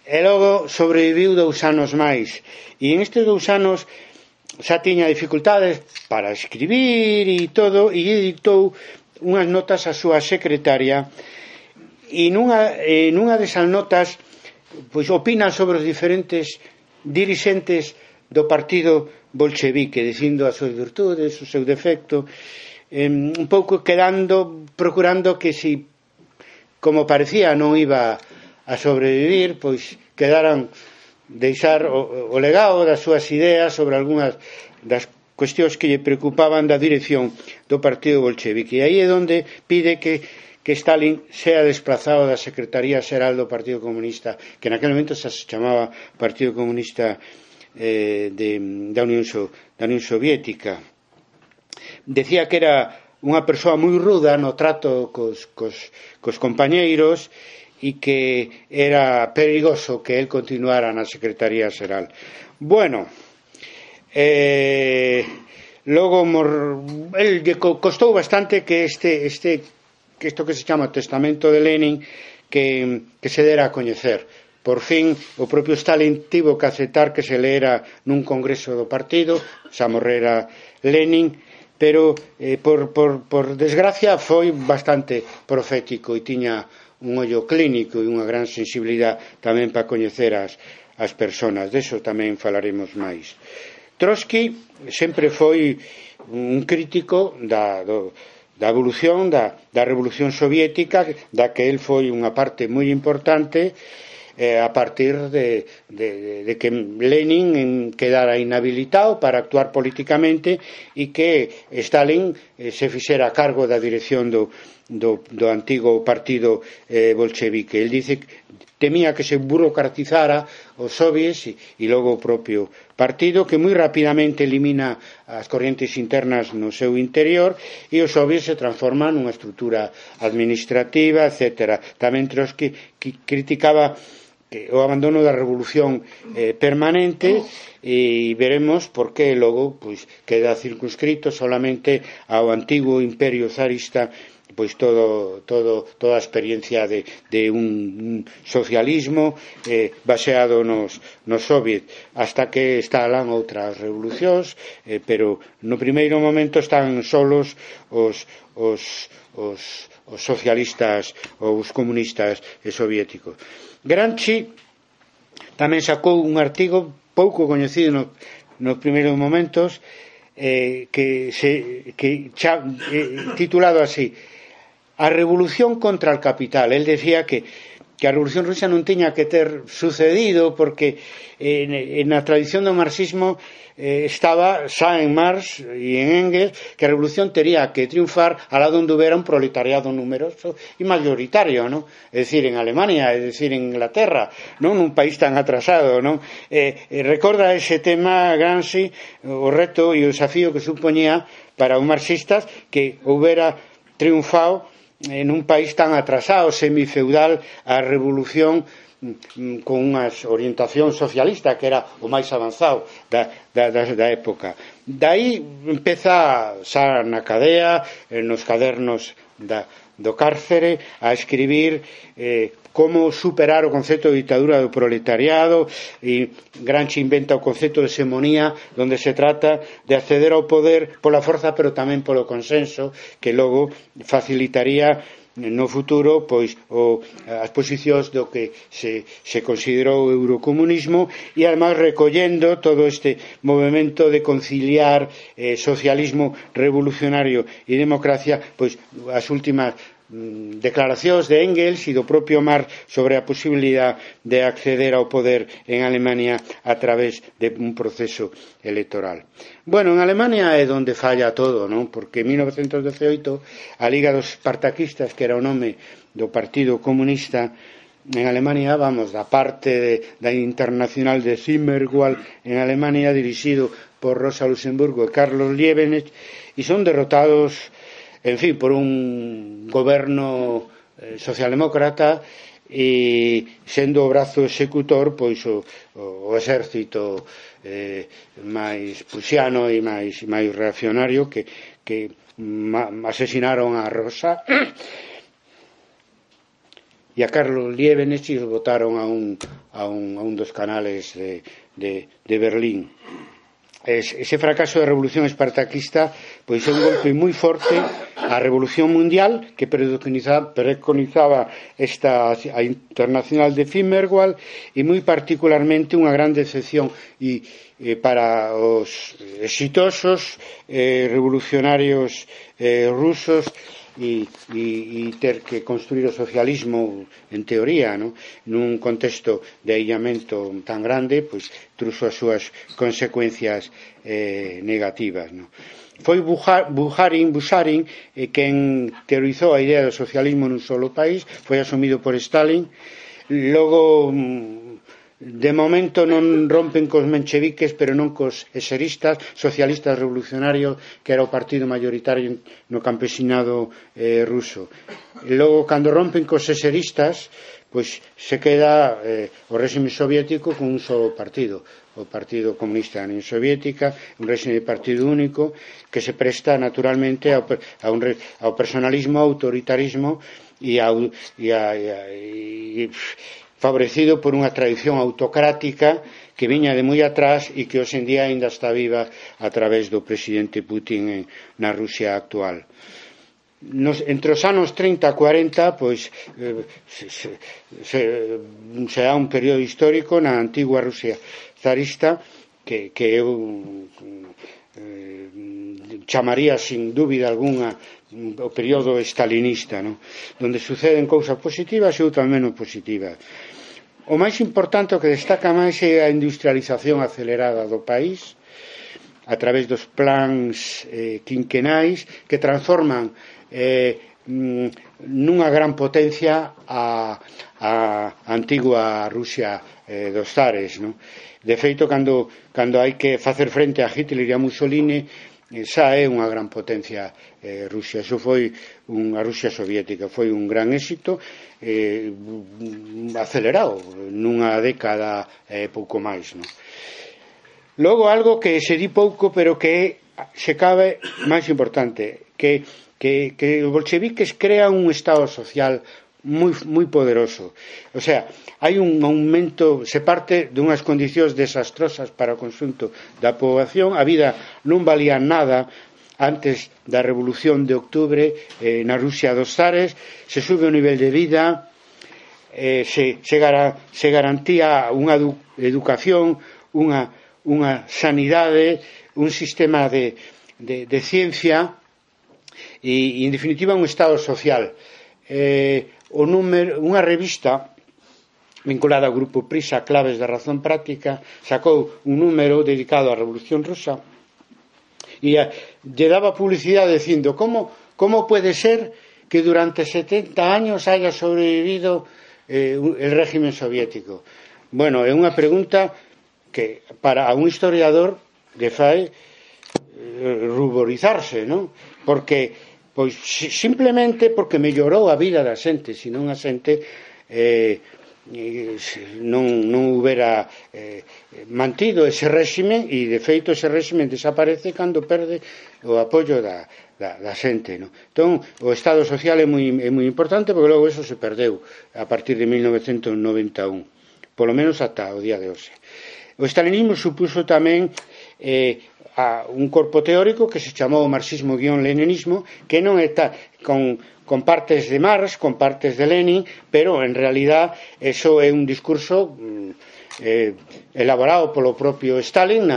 e logo sobreviviu 2 anos máis, e en estes 2 anos xa tiña dificultades para escribir e todo, e lle dictou unhas notas á súa secretaria, e nunha desas notas pois opina sobre os diferentes dirixentes do partido bolchevique, dicindo as súas virtudes, o seu defecto, un pouco procurando que si, como parecía, non iba a sobrevivir, pois quedaran deixar o legado das súas ideas sobre algunhas das cuestións que lle preocupaban da dirección do partido bolchevique. E aí é onde pide que Stalin sea desplazado da Secretaría Xeral do Partido Comunista, que naquele momento se chamaba Partido Comunista da Unión Soviética. Decía que era unha persoa moi ruda no trato cos compañeiros e que era perigoso que el continuara na Secretaría Xeral. Bueno, logo el lle costou bastante que isto que se chama Testamento de Lenin que se dera a coñecer. Por fin, o propio Stalin tivo que aceptar que se leera nun congreso do partido, xa morrera Lenin, pero por desgracia foi bastante profético e tiña un ollo clínico e unha gran sensibilidade tamén para coñecer as persoas. Deso tamén falaremos máis. Trotsky sempre foi un crítico da evolución da Revolución Soviética, da que el foi unha parte moi importante, a partir de que Lenin quedara inhabilitado para actuar políticamente e que Stalin se fixera a cargo da dirección do antigo partido bolchevique. El dice que temía que se burocratizara os soviets e logo o propio partido, que moi rapidamente elimina as corrientes internas no seu interior e os soviets se transforman nunha estrutura administrativa, etc. Tamén Trotsky criticaba o abandono da revolución permanente, e veremos por que logo pois queda circunscrito solamente ao antigo imperio zarista, pois toda a experiencia de un socialismo baseado nos soviets, hasta que estalan outras revolucións, pero no primeiro momento están solos os socialistas ou os comunistas soviéticos. Gramsci tamén sacou un artigo pouco coñecido nos primeiros momentos, titulado así: A revolución contra el capital. El decía que a revolución rusa non tiña que ter sucedido porque na tradición do marxismo estaba xa en Marx e en Engels que a revolución tería que triunfar alá onde houbera un proletariado numeroso e mayoritario, non? É dicir, en Alemania, é dicir, en Inglaterra, non nun país tan atrasado, non? Recorda ese tema Gramsci, o reto e o desafío que supoñía para os marxistas que houbera triunfado en un país tan atrasado, semifeudal, a revolución con unha orientación socialista que era o máis avanzado da época. Dai empeza xa na cadea, nos cadernos do cárcere, a escribir como superar o concepto de ditadura do proletariado, e Gramsci inventa o concepto de hegemonía, onde se trata de acceder ao poder pola forza, pero tamén polo consenso, que logo facilitaría no futuro pois as posicións do que se considerou o eurocomunismo, e además recollendo todo este movimento de conciliar socialismo revolucionario e democracia, pois as últimas declaracións de Engels e do propio Marx sobre a posibilidade de acceder ao poder en Alemania a través de un proceso electoral. Bueno, en Alemania é onde falla todo, non? Porque en 1918 a Liga dos Espartaquistas, que era o nome do Partido Comunista en Alemania, vamos, da parte da Internacional de Zimmerwald en Alemania, dirixido por Rosa Luxemburgo e Carlos Liebknecht, e son derrotados, en fin, por un goberno socialdemócrata e sendo o brazo executor pois o exército máis prusiano e máis reaccionario que asesinaron a Rosa e a Carlos Liebknecht e os botaron a un dos canales de Berlín. Ese fracaso da revolución espartaquista pois é un golpe moi forte á revolución mundial que preconizaba a Internacional de Zimmerwald e moi particularmente unha gran decepción para os exitosos revolucionarios rusos e ter que construir o socialismo en teoría, non? Nun contexto de aillamento tan grande, pois truxo as súas consecuencias negativas, non? Foi Bukharin quen teorizou a idea do socialismo nun solo país, foi asumido por Stalin. Logo, de momento non rompen cos mencheviques, pero non cos eseristas, socialistas revolucionarios, que era o partido mayoritario no campesinado ruso. Logo, cando rompen cos eseristas, pois se queda o réxime soviético con un só partido, o Partido Comunista da Unión Soviética, un réxime de partido único que se presta naturalmente ao personalismo, ao autoritarismo e favorecido por unha tradición autocrática que viña de moi atrás e que hoxe en día ainda está viva a través do presidente Putin na Rusia actual. Entre os anos 30 e 40 pois se dá un período histórico na antigua Rusia zarista que eu chamaría sin dúbida alguna o período stalinista, non? Donde suceden cousas positivas e outras menos positivas. O máis importante, o que destaca máis, é a industrialización acelerada do país a través dos plans quinquenais que transforman nunha gran potencia a antigua Rusia dos zares, non? De feito, cando hai que facer frente a Hitler e a Mussolini, xa é unha gran potencia Rusia. Iso foi a Rusia soviética, foi un gran éxito acelerado nunha década pouco máis, non? Logo, algo que se di pouco pero que se cabe máis importante, que os bolcheviques crean un estado social moi poderoso. O sea, hai un aumento, se parte dunhas condicións desastrosas para o conxunto da poboación. A vida non valía nada antes da Revolución de Octubre na Rusia dos zares. Se sube o nivel de vida, se garantía unha educación, unha sanidade, un sistema de ciencia e, en definitiva, un estado social. Unha revista vinculada ao grupo Prisa, Claves da Razón Práctica, sacou un número dedicado á Revolución Rusa e lle daba publicidade dicindo como pode ser que durante 70 años haya sobrevivido el régimen soviético. Bueno, é unha pregunta que para un historiador lle fai ruborizarse, non? Porque pois simplemente porque mellorou a vida da xente, senón a xente non houbera mantido ese réxime e de feito ese réxime desaparece cando perde o apoio da xente, non? Entón o estado social é moi importante porque logo eso se perdeu a partir de 1991, polo menos ata o día de hoxe. O stalinismo supuso tamén un corpo teórico que se chamou marxismo-leninismo, que non está con partes de Marx, con partes de Lenin, pero en realidad eso é un discurso elaborado polo propio Stalin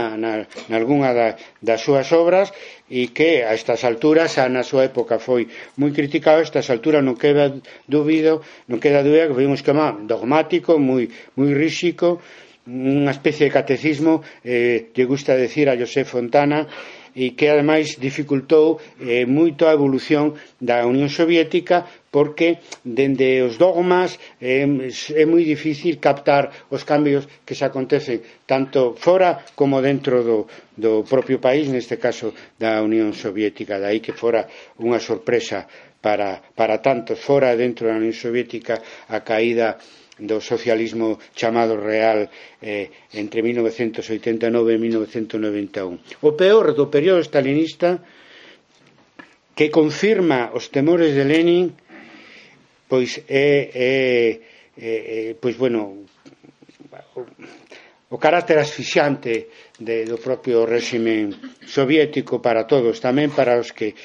nalgúna das súas obras e que a estas alturas, na súa época foi moi criticado, a estas alturas non queda dúbida que foi un esquema dogmático, moi ríxido, unha especie de catecismo, lle gusta decir a José Fontana, e que ademais dificultou moito a evolución da Unión Soviética, porque dende os dogmas é moi difícil captar os cambios que se acontecen tanto fora como dentro do propio país, neste caso da Unión Soviética. Daí que fora unha sorpresa para tantos fora dentro da Unión Soviética a caída do socialismo chamado real entre 1989 e 1991. O peor do período stalinista, que confirma os temores de Lenin, pois o carácter asfixiante do propio réxime soviético para todos, tamén para os que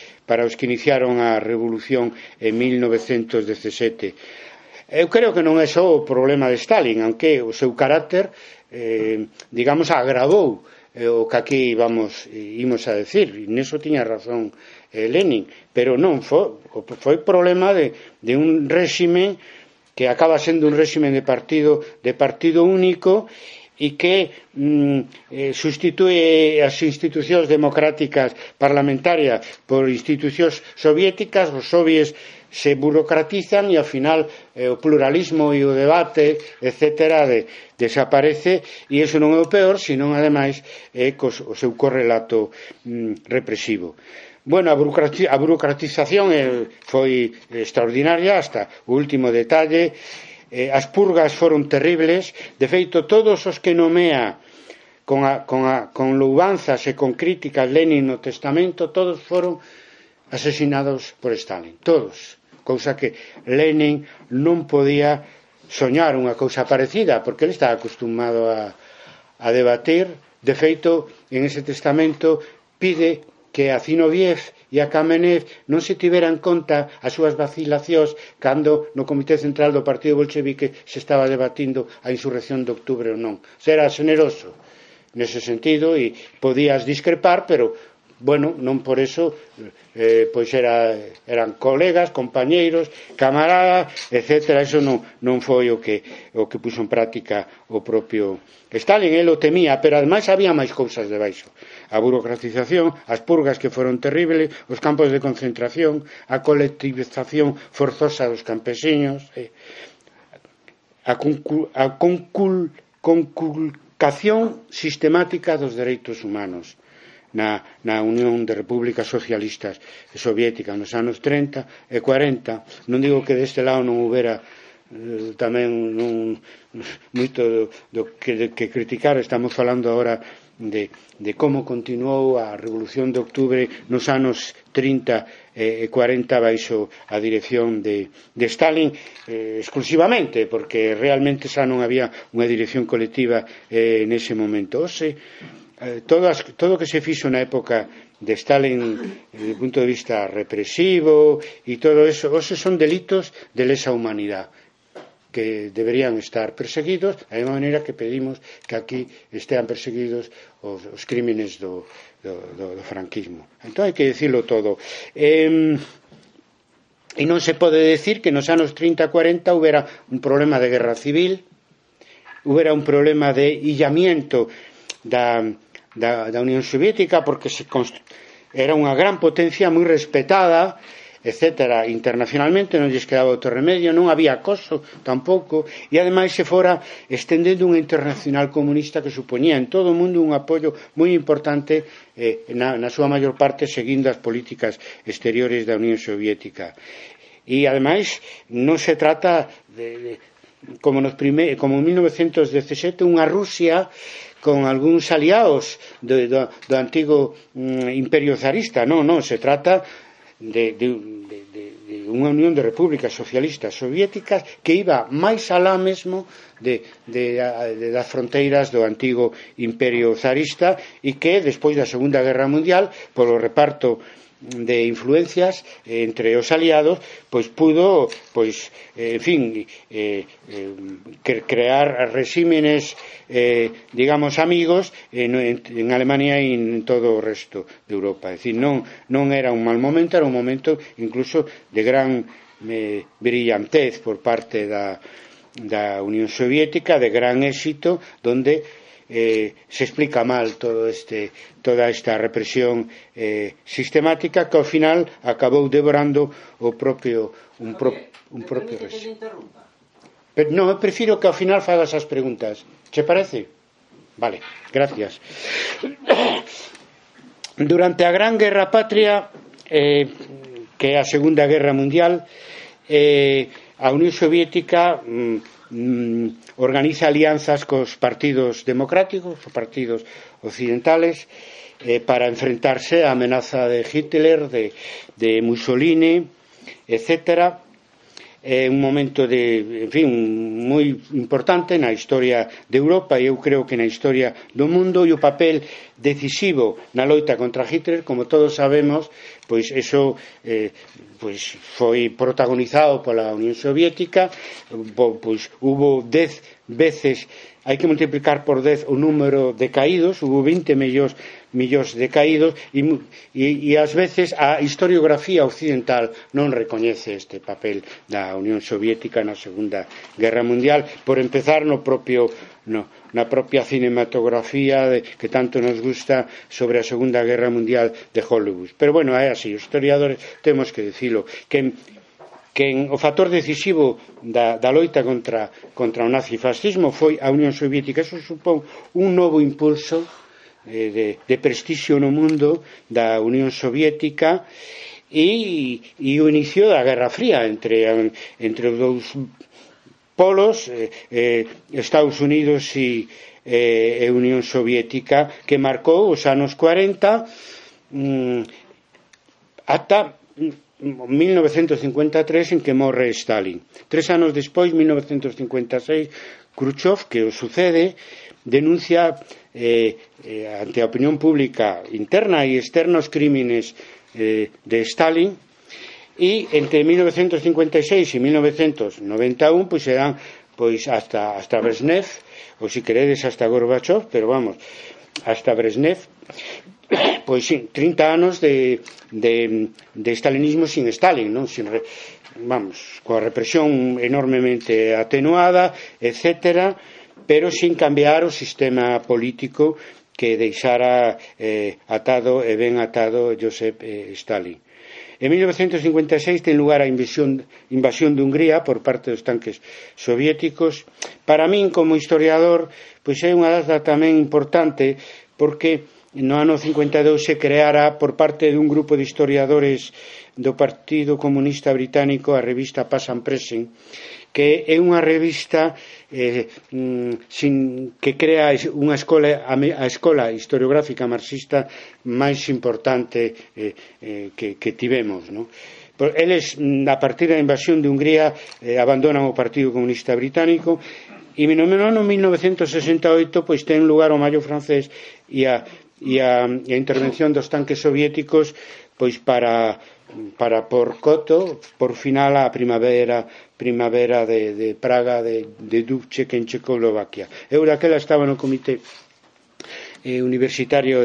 iniciaron a revolución en 1917. Eu creo que non é só o problema de Stalin, aunque o seu carácter, digamos, agravou o que aquí imos a decir, e neso tiña razón Lenin, pero non foi problema de un réxime que acaba sendo un réxime de partido único e que sustitue as institucións democráticas parlamentarias por institucións soviéticas. Os soviets se burocratizan e ao final o pluralismo e o debate, etcétera, desaparece, e iso non é o peor, senón ademais o seu correlato represivo. Bueno, a burocratización foi extraordinaria hasta o último detalle. As purgas foron terribles. De feito, todos os que nomea con louvanzas e con críticas Lenin no testamento, todos foron asesinados por Stalin, todos, cousa que Lenin non podía soñar unha cousa parecida, porque ele estaba acostumado a debatir. De feito, en ese testamento pide que a Zinoviev e a Kamenev non se tiveran en conta as súas vacilacións cando no Comité Central do Partido Bolchevique se estaba debatindo a insurrección de outubro ou non. Era generoso nese sentido e podías discrepar, pero bueno, non por eso pois eran colegas, compañeiros, camaradas, etcétera. Eso non foi o que puxo en práctica o propio Stalin. Ele o temía, pero ademais había máis cousas debaixo: a burocratización, as purgas que foron terribles, os campos de concentración, a colectivización forzosa dos campesiños, a conculcación sistemática dos dereitos humanos na Unión de Repúblicas Socialistas Soviéticas nos anos 30 e 40. Non digo que deste lado non houbera tamén moito do que criticar. Estamos falando agora de como continuou a Revolución de Octubre nos anos 30 e 40 baixo a dirección de Stalin exclusivamente, porque realmente xa non había unha dirección colectiva nese momento. Todo o que se fixo na época de Stalin desde o punto de vista represivo e todo eso, esos son delitos de lesa humanidade que deberían estar perseguidos, da mesma maneira que pedimos que aquí estean perseguidos os crímenes do franquismo. Entón hai que dicilo todo. E non se pode decir que nos anos 30 e 40 houbera un problema de guerra civil, houbera un problema de illamiento da Unión Soviética, porque era unha gran potencia moi respetada, etcétera, internacionalmente. Non lles quedaba outro remedio, non había acoso tampouco, e ademais se fora estendendo unha internacional comunista que supoñía en todo o mundo un apoio moi importante, na súa maior parte seguindo as políticas exteriores da Unión Soviética. E ademais non se trata como en 1917 unha Rusia con algúns aliados do antigo imperio zarista. Non, se trata de unha unión de repúblicas socialistas soviéticas que iba máis alá mesmo das fronteiras do antigo imperio zarista, e que despois da Segunda Guerra Mundial, polo reparto influencias entre os aliados, pois pudo, pois, en fin, crear regímenes, digamos, amigos en Alemania e en todo o resto de Europa. É dicir, non era un mal momento, era un momento incluso de gran brillantez por parte da Unión Soviética, de gran éxito, donde se explica mal toda esta represión sistemática que ao final acabou devorando un propio régimen. Non, eu prefiro que ao final fagas as preguntas. Che parece? Vale, gracias. Durante a Gran Guerra Patria, que é a Segunda Guerra Mundial, a Unión Soviética organiza alianzas cos partidos democráticos, os partidos occidentales, para enfrentarse á amenaza de Hitler, de Mussolini, etc. É un momento en fin, moi importante na historia de Europa e eu creo que na historia do mundo, e o papel decisivo na loita contra Hitler, como todos sabemos, pois eso pois foi protagonizado pola Unión Soviética, pois hubo 10 veces, hai que multiplicar por 10 o número de caídos, hubo 20 millóns de caídos e ás veces a historiografía occidental non recoñece este papel da Unión Soviética na Segunda Guerra Mundial, por empezar na propia cinematografía que tanto nos gusta sobre a Segunda Guerra Mundial de Hollywood. Pero bueno, é así, os historiadores temos que dicilo, que o factor decisivo da loita contra o nazifascismo foi a Unión Soviética. Eso supón un novo impulso de prestixio no mundo da Unión Soviética e o inicio da Guerra Fría entre os dous polos, Estados Unidos e Unión Soviética, que marcou os anos 40 ata 1953, en que morre Stalin. 3 anos despois, 1956, Khrushchev, que o sucede, denuncia ante a opinión pública interna e externa os crímenes de Stalin, e entre 1956 e 1991 pois se dan hasta Brezhnev, ou se queredes hasta Gorbachev, pero vamos, hasta Brezhnev, pois 30 anos de stalinismo sin Stalin, non? Coa represión enormemente atenuada, etc., pero sin cambiar o sistema político que deixara atado e ben atado Joseph Stalin. En 1956 ten lugar a invasión de Hungría por parte dos tanques soviéticos. Para min, como historiador, pois é unha data tamén importante, porque no ano 52 se creara por parte dun grupo de historiadores do Partido Comunista Británico a revista Pass and Present, que é unha revista que crea a escola historiográfica marxista máis importante que tivemos, non? Eles, a partir da invasión de Hungría, abandonan o Partido Comunista Británico, e no ano 1968 pois ten lugar o Maio francés e a intervención dos tanques soviéticos pois para por coto, por final a primavera de Praga de Dubček en Checoslovaquia. Eu daquela estaba no comité universitario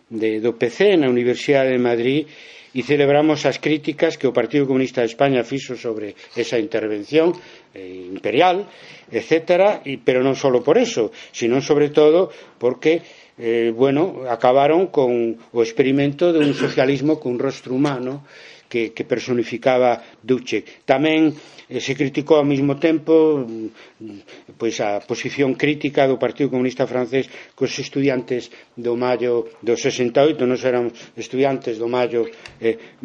do PC na Universidade de Madrid e celebramos as críticas que o Partido Comunista de España fixo sobre esa intervención imperial, etc., pero non só por eso, sino sobre todo porque acabaron con o experimento de un socialismo con rostro humano que personificaba Dubček. Tamén se criticou ao mesmo tempo pois a posición crítica do Partido Comunista francés cos estudiantes do Maio do 68. Nos éramos estudiantes do Maio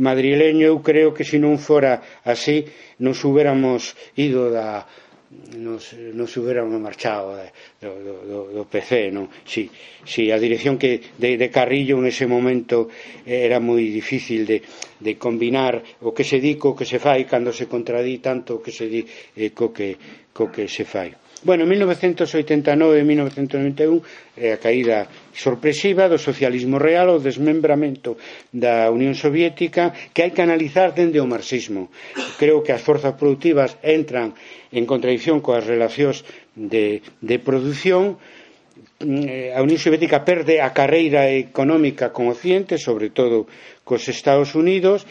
madrileño. Eu creo que se non fora así nos hubiéramos ido nos hubiéramos marchado do PC, non? Si a dirección de Carrillo en ese momento era moi difícil de combinar o que se di co que se fai cando se contradí tanto o que se di co que se fai. Bueno, 1989 e 1991 a caída sorpresiva do socialismo real, o desmembramento da Unión Soviética, que hai que analizar dende o marxismo. Creo que as forzas productivas entran en contradicción coas relacións de produción. A Unión Soviética perde a carreira económica con Occidente, sobre todo cos Estados Unidos,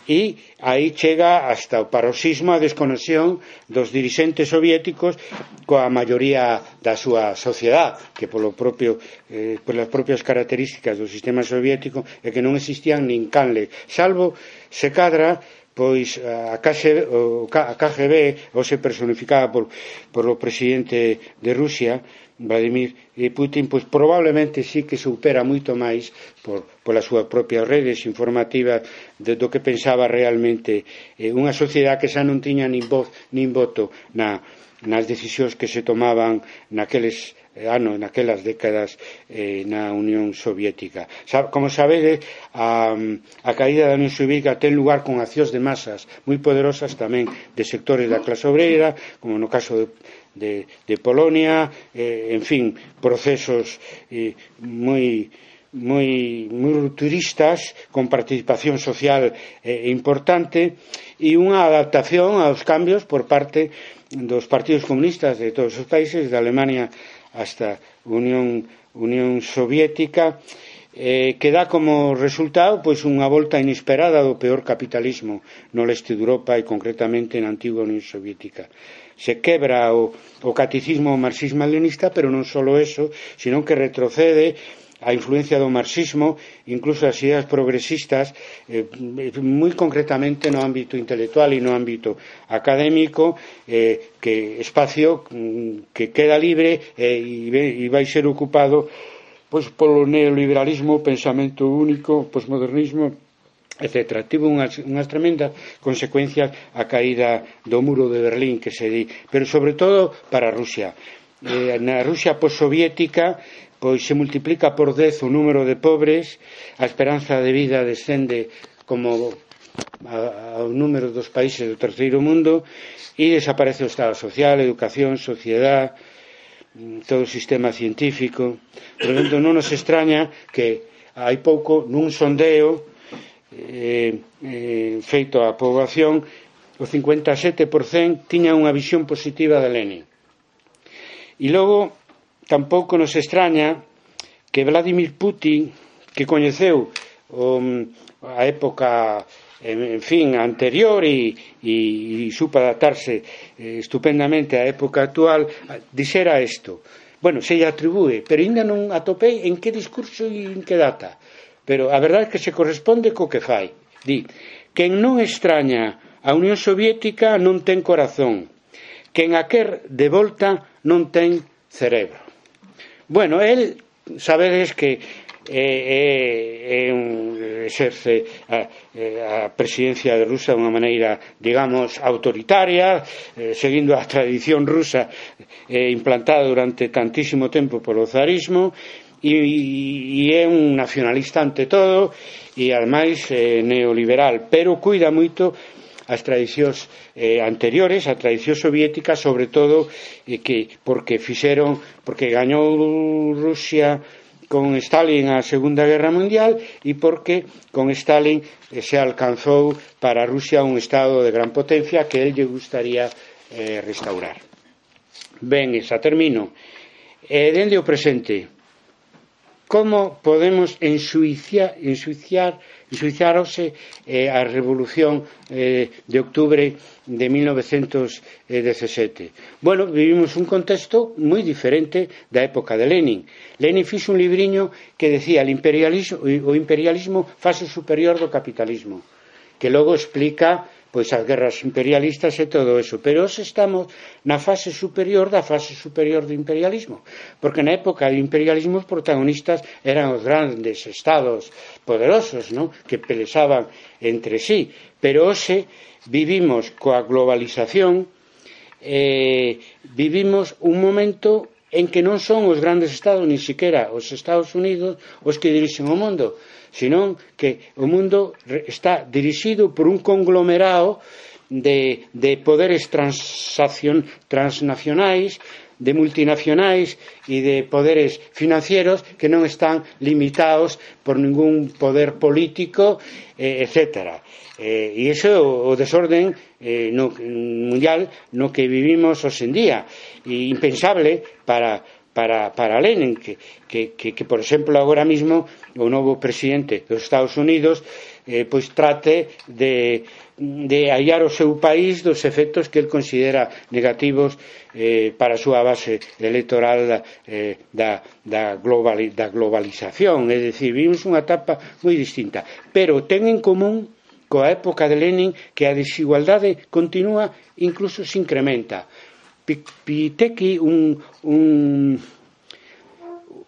e aí chega hasta o paroxismo a desconexión dos dirixentes soviéticos coa maioría da súa sociedade, que polas propias características do sistema soviético é que non existían nin canle, salvo se cadra pois a KGB, ou se personificada por o presidente de Rusia, Vladimir Putin, pois probablemente sí que supera moito máis polas súas propias redes informativas do que pensaba realmente unha sociedade que xa non tiña nin voz nin voto nas decisións que se tomaban naqueles anos, naquelas décadas na Unión Soviética. Como sabedes, a caída da Unión Soviética ten lugar con accións de masas moi poderosas tamén de sectores da clase obreira, como no caso de Polonia, en fin, procesos moi rupturistas, con participación social importante, e unha adaptación aos cambios por parte dos partidos comunistas de todos os países, de Alemania hasta Unión Soviética, que dá como resultado pois unha volta inesperada do peor capitalismo no leste de Europa e concretamente na antiga Unión Soviética. Se quebra o catecismo marxismo-leninista, pero non só eso, sino que retrocede a influencia do marxismo, incluso as ideas progresistas, moi concretamente no ámbito intelectual e no ámbito académico, que espacio que queda libre e vai ser ocupado pois polo neoliberalismo, pensamento único, posmodernismo, etc. Tivo unhas tremendas consecuencias a caída do muro de Berlín, que se di, pero sobre todo para Rusia. Na Rusia postsoviética pois se multiplica por 10 o número de pobres, a esperanza de vida descende como ao número dos países do terceiro mundo e desaparece o Estado social, educación, sociedade, todo o sistema científico. Por lo tanto, non nos extraña que hai pouco nun sondeo feito á poboación, o 57% tiña unha visión positiva de Lenin. E logo tampouco nos extraña que Vladimir Putin, que coñeceu a época en fin, anterior e supo adaptarse estupendamente á época actual, dixera isto. Bueno, se lle atribúe, pero ainda non atopei en que discurso e en que data. Pero a verdade é que se corresponde co que fai. Di, quen non extraña a Unión Soviética non ten corazón, quen a quer de volta non ten cerebro. Bueno, el, sabedes que exerce a presidencia de Rusia de unha maneira, digamos, autoritaria, seguindo a tradición rusa implantada durante tantísimo tempo polo zarismo, e é un nacionalista ante todo e ademais neoliberal, pero cuida moito as tradicións anteriores, a tradición soviética, sobre todo porque gañou Rusia con Stalin a Segunda Guerra Mundial e porque con Stalin se alcanzou para Rusia un estado de gran potencia que él lle gustaría restaurar. Ben, xa termino. Dende o presente, como podemos ensuiciarse a revolución de octubre de 1917? Bueno, vivimos un contexto moi diferente da época de Lenin. Lenin fixo un libriño que decía o imperialismo fase superior do capitalismo, que logo explica pois as guerras imperialistas e todo eso, pero hoxe estamos na fase superior da fase superior do imperialismo, porque na época do imperialismo os protagonistas eran os grandes estados poderosos, non? Que pelexaban entre sí, pero hoxe vivimos coa globalización, vivimos un momento en que non son os grandes estados, ni siquiera os Estados Unidos os que dirixen o mundo, senón que o mundo está dirixido por un conglomerado de poderes transnacionais, de multinacionais e de poderes financieros que non están limitados por ningún poder político, etc. E iso é o desorden mundial no que vivimos hoxe en día, e impensable para Lenin, que por exemplo agora mismo o novo presidente dos Estados Unidos pois trate de hallar o seu país dos efectos que el considera negativos para a súa base electoral da globalización. É dicir, vivimos unha etapa moi distinta, pero ten en común coa época de Lenin que a desigualdade continúa, incluso se incrementa. Piketty,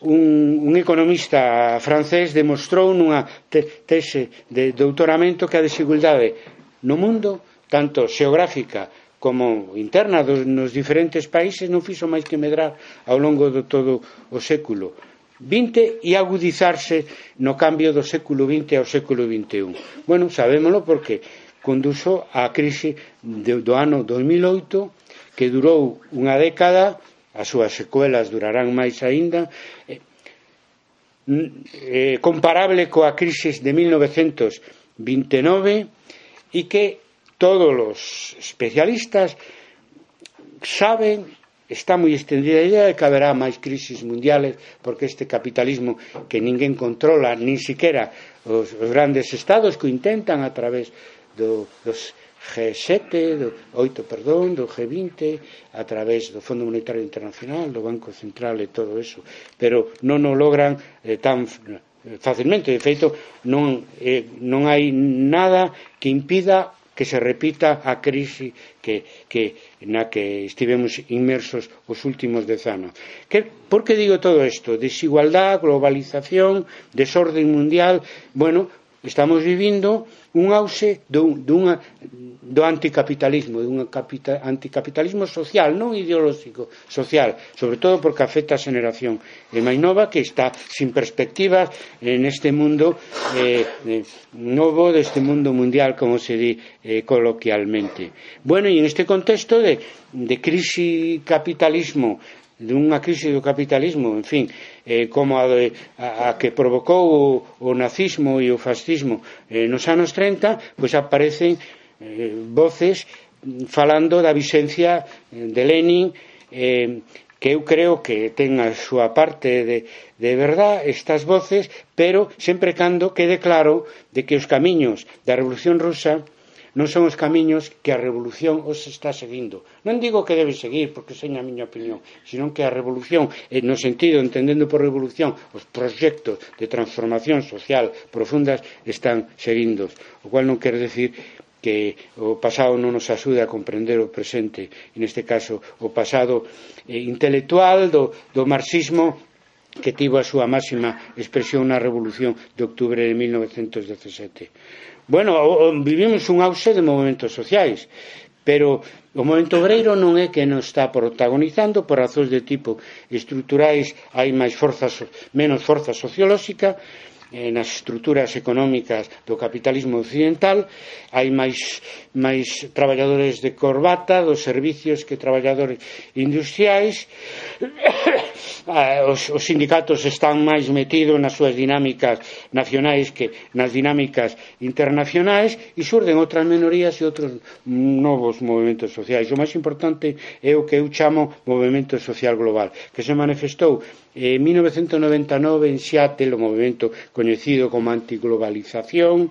un economista francés, demostrou nunha tese de doutoramento que a desigualdade no mundo, tanto xeográfica como interna nos diferentes países, non fixo máis que medrar ao longo de todo o século XX e agudizarse no cambio do século XX ao século XXI. Bueno, sabémolo porque conduxo á crise do ano 2008, que durou unha década, as súas secuelas durarán máis aínda, comparable coa crise de 1929, e que todos os especialistas saben, está moi extendida a idea de que haberá máis crisis mundiales, porque este capitalismo que ninguén controla, nin siquiera os grandes estados que o intentan a través dos G7, do G20, a través do Fondo Monetario Internacional, do Banco Central e todo eso, pero non o logran tan facilmente. De feito, non hai nada que impida que se repita a crise na que estivemos inmersos os últimos 10 anos. Por que digo todo isto? Desigualdad, globalización, desorden mundial. Bueno, estamos vivindo un auxe do anticapitalismo, dun anticapitalismo social, non ideolóxico, social, sobre todo porque afecta a xeneración máis nova que está sin perspectivas neste mundo novo, deste mundo mundial, como se di coloquialmente. Bueno, e en este contexto de crise capitalismo, dunha crise do capitalismo, en fin, como a que provocou o nazismo e o fascismo nos anos 30, pois aparecen voces falando da vixencia de Lenin, que eu creo que ten a súa parte de verdad estas voces, pero sempre cando quede claro de que os camiños da Revolución Rusa non son os camiños que a revolución os está seguindo. Non digo que debe seguir, porque sei a miña opinión, senón que a revolución, no sentido, entendendo por revolución, os proxectos de transformación social profundas están seguindo, o cual non quer decir que o pasado non nos axude a comprender o presente, neste caso o pasado intelectual do marxismo, que tivo a súa máxima expresión na Revolución de Octubre de 1917. Bueno, vivimos un auxe de movimentos sociais, pero o movimento obreiro non é que nos está protagonizando por razóns de tipo estruturais. Hai menos forza sociolóxica nas estruturas económicas do capitalismo occidental, hai máis traballadores de corbata dos servicios que traballadores industriais. Os sindicatos están máis metidos nas súas dinámicas nacionais que nas dinámicas internacionais, e surden outras minorías e outros novos movimentos sociais. O máis importante é o que eu chamo movimento social global, que se manifestou en 1999 en Seattle, o movimento coñecido como antiglobalización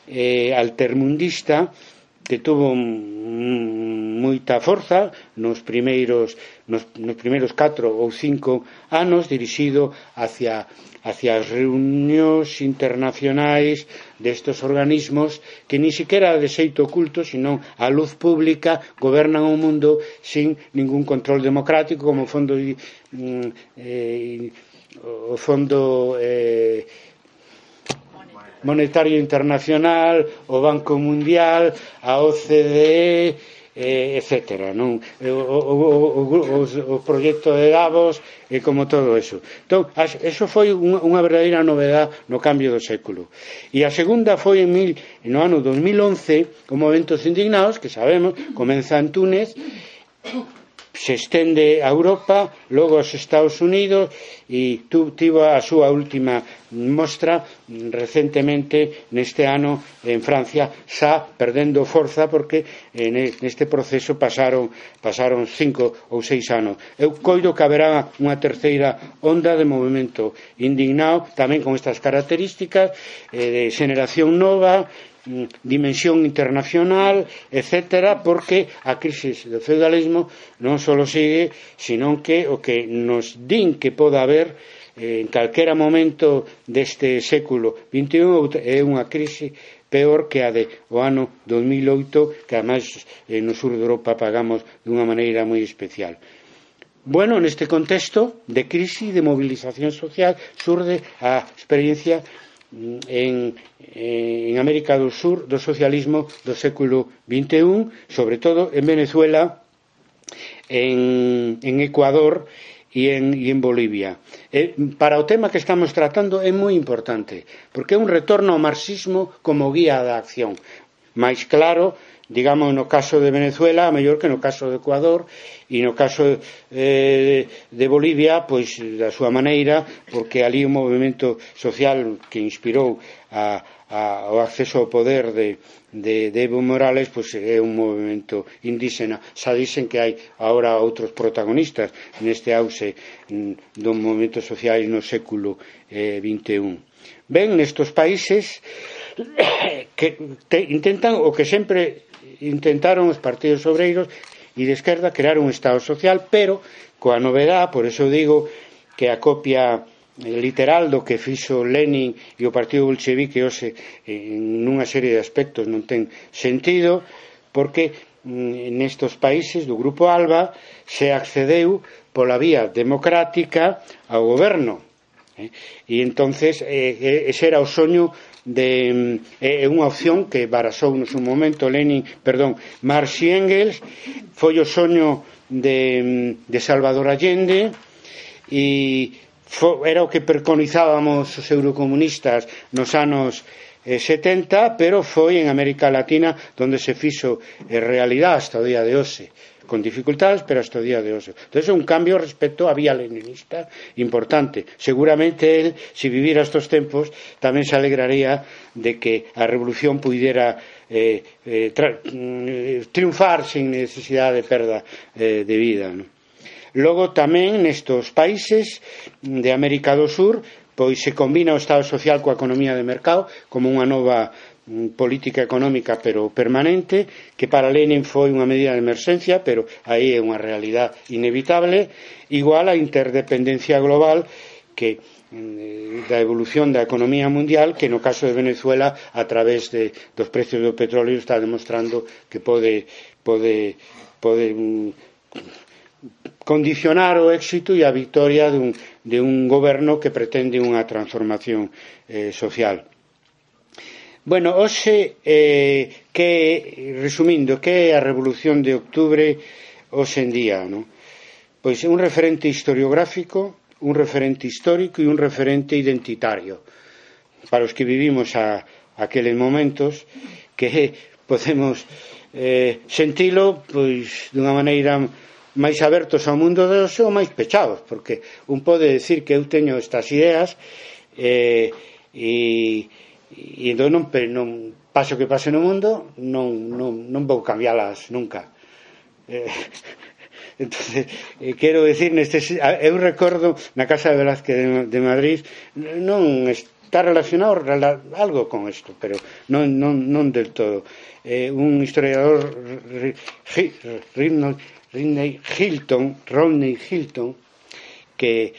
altermundista, que tuvo moita forza nos primeiros 4 ou 5 anos, dirixido hacia as reunións internacionais destes organismos que ni siquiera de xeito oculto, senón a luz pública, gobernan o mundo sin ningún control democrático, como o Fondo Monetario Internacional, o Banco Mundial, a OCDE, etc. O proxecto de Davos, como todo eso. Entón, eso foi unha verdadeira novedade no cambio do século. E a segunda foi no ano 2011, o Movementos Indignados, que sabemos, comeza en Túnez, se estende a Europa, logo aos Estados Unidos e tivo a súa última mostra recentemente neste ano en Francia, xa perdendo forza porque neste proceso pasaron 5 ou 6 anos. Eu coido que haberá unha terceira onda de movimento indignado tamén con estas características de xeración nova, dimensión internacional, etcétera, porque a crisis do feudalismo non só sigue, sino que o que nos din que poda haber en calquera momento deste século XXI é unha crisis peor que a o ano 2008, que además no sur de Europa pagamos dunha maneira moi especial. Bueno, neste contexto de crisis, de movilización social, surde a experiencia en América do Sur do socialismo do século XXI, sobre todo en Venezuela, en Ecuador e en Bolivia. Para o tema que estamos tratando é moi importante, porque é un retorno ao marxismo como guía da acción. Mais claro, digamos, no caso de Venezuela, a mellor que no caso de Ecuador, e no caso de Bolivia, pois da súa maneira, porque ali o movimento social que inspirou ao acceso ao poder de Evo Morales, pois é un movimento indígena. Xa dicen que hai agora outros protagonistas neste auxe dos movimentos sociais no século XXI. Ben, nestes países que intentan o que sempre intentaron os partidos obreiros e de esquerda crear un Estado social, pero coa novedade, por eso digo que a copia literal do que fixo Lenin e o Partido Bolchevique hoxe nunha serie de aspectos non ten sentido, porque nestes países do Grupo ALBA se accedeu pola vía democrática ao goberno, e entonces ese era o soño é unha opción que barasou no seu momento Marx e Engels, foi o soño de Salvador Allende e era o que preconizábamos os eurocomunistas nos anos 70, pero foi en América Latina onde se fixo realidade hasta o día de hoxe, con dificultades, pero hasta o día de hoxe. Entón é un cambio respecto á vía leninista importante. Seguramente él, se vivira estos tempos, tamén se alegraría de que a revolución puidera triunfar sin necesidade de perda de vida, non? Logo tamén nestes países de América do Sur pois se combina o Estado social coa economía de mercado como unha nova política económica pero permanente, que para Lenin foi unha medida de emerxencia, pero aí é unha realidade inevitable, igual a interdependencia global que da evolución da economía mundial, que no caso de Venezuela a través dos precios do petróleo está demostrando que pode condicionar o éxito e a victoria de un goberno que pretende unha transformación social. Bueno, hoxe, resumindo, que é a Revolución de Octubre hoxe en día, non? Pois é un referente historiográfico, un referente histórico e un referente identitario para os que vivimos aqueles momentos, que podemos sentilo pois dunha maneira máis abertos ao mundo de hoxe ou máis pechados, porque un pode decir que eu teño estas ideas e entón non paso que pase no mundo non vou cambialas nunca. Entonces, quero decir, eu recordo na Casa de Velázquez de Madrid, non está relacionado algo con isto, pero non del todo. Un historiador, Rodney Hilton, que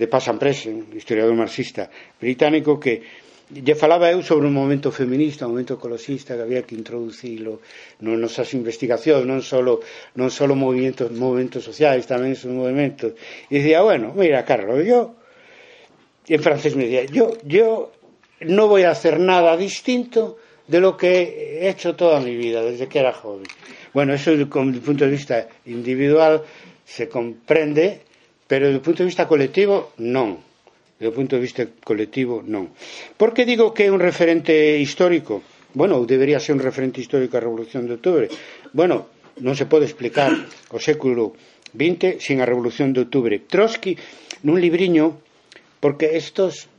de Past and Present, historiador marxista británico, que lle falaba eu sobre un momento feminista, un momento ecologista que había que introducilo nas nosas investigacións, non solo movimentos sociais, tamén esos movimentos. E dicía, bueno, mira, Carlos, yo en francés me decía, yo no voy a hacer nada distinto de lo que he hecho toda mi vida, desde que era joven. Bueno, eso desde el punto de vista individual se comprende, pero desde el punto de vista colectivo, non. Desde o punto de vista colectivo, non. Por que digo que é un referente histórico? Bueno, debería ser un referente histórico a Revolución de Octubre. Bueno, non se pode explicar o século XX sin a Revolución de Outubro. Trotsky, nun libriño, porque estos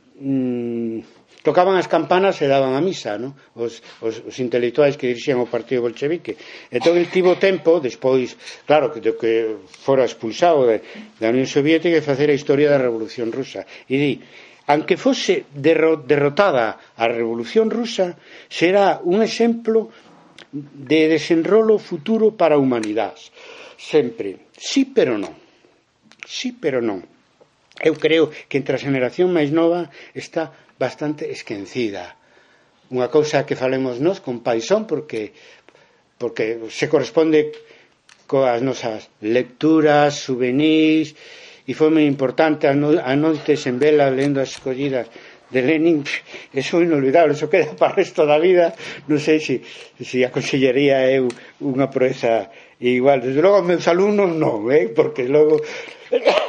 tocaban as campanas e daban a misa, no? Os intelectuais que dirixían o Partido Bolchevique. Entón, el tivo tempo, despois, claro, que fora expulsado da Unión Soviética, e facer a historia da Revolución Rusa. E di, aunque fose derrotada a Revolución Rusa, será un exemplo de desenrolo futuro para a humanidade. Sempre. Sí, pero non. Sí, pero non. Eu creo que entre a xeración máis nova está bastante esquecida. Unha cousa que falemos nós con paixón porque se corresponde coas nosas lecturas, souvenirs, e foi moi importante a noites en vela lendo as escollidas de Lenin. Eso é inolvidable, eso queda para o resto da vida. Non sei se aconsellaría eu unha proeza igual. Desde logo, meus alumnos non, porque logo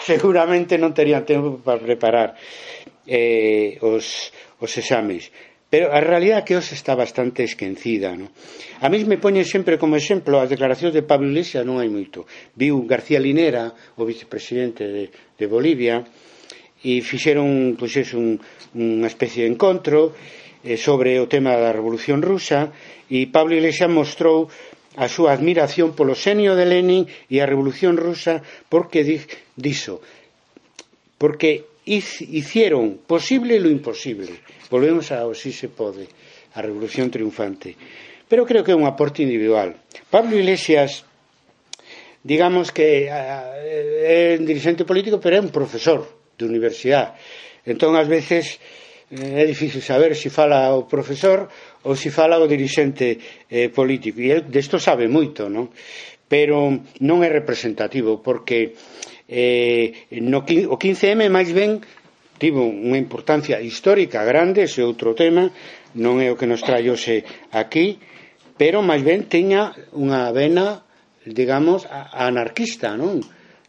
seguramente non terían tempo para preparar os exames. Pero a realidade é que hoxe está bastante esquecida, no? A mí me poñen sempre como exemplo as declaracións de Pablo Iglesias, non hai moito. Viu García Linera, o vicepresidente de Bolivia, e fixeron unha especie de encontro sobre o tema da Revolución Rusa, e Pablo Iglesias mostrou a súa admiración polo xenio de Lenin e a Revolución Rusa porque hicieron posible lo imposible. Volvemos ao si se pode, a Revolución Triunfante. Pero creo que é un aporte individual. Pablo Iglesias, digamos que é un dirigente político, pero é un profesor de universidade. Entón, ás veces, é difícil saber se fala o profesor ou se fala o dirigente político. E ele desto sabe moito, non? Pero non é representativo, porque o 15M máis ben tivo unha importancia histórica grande, ese outro tema, non é o que nos trae hoxe aquí, pero máis ben teña unha vena, digamos, anarquista, non?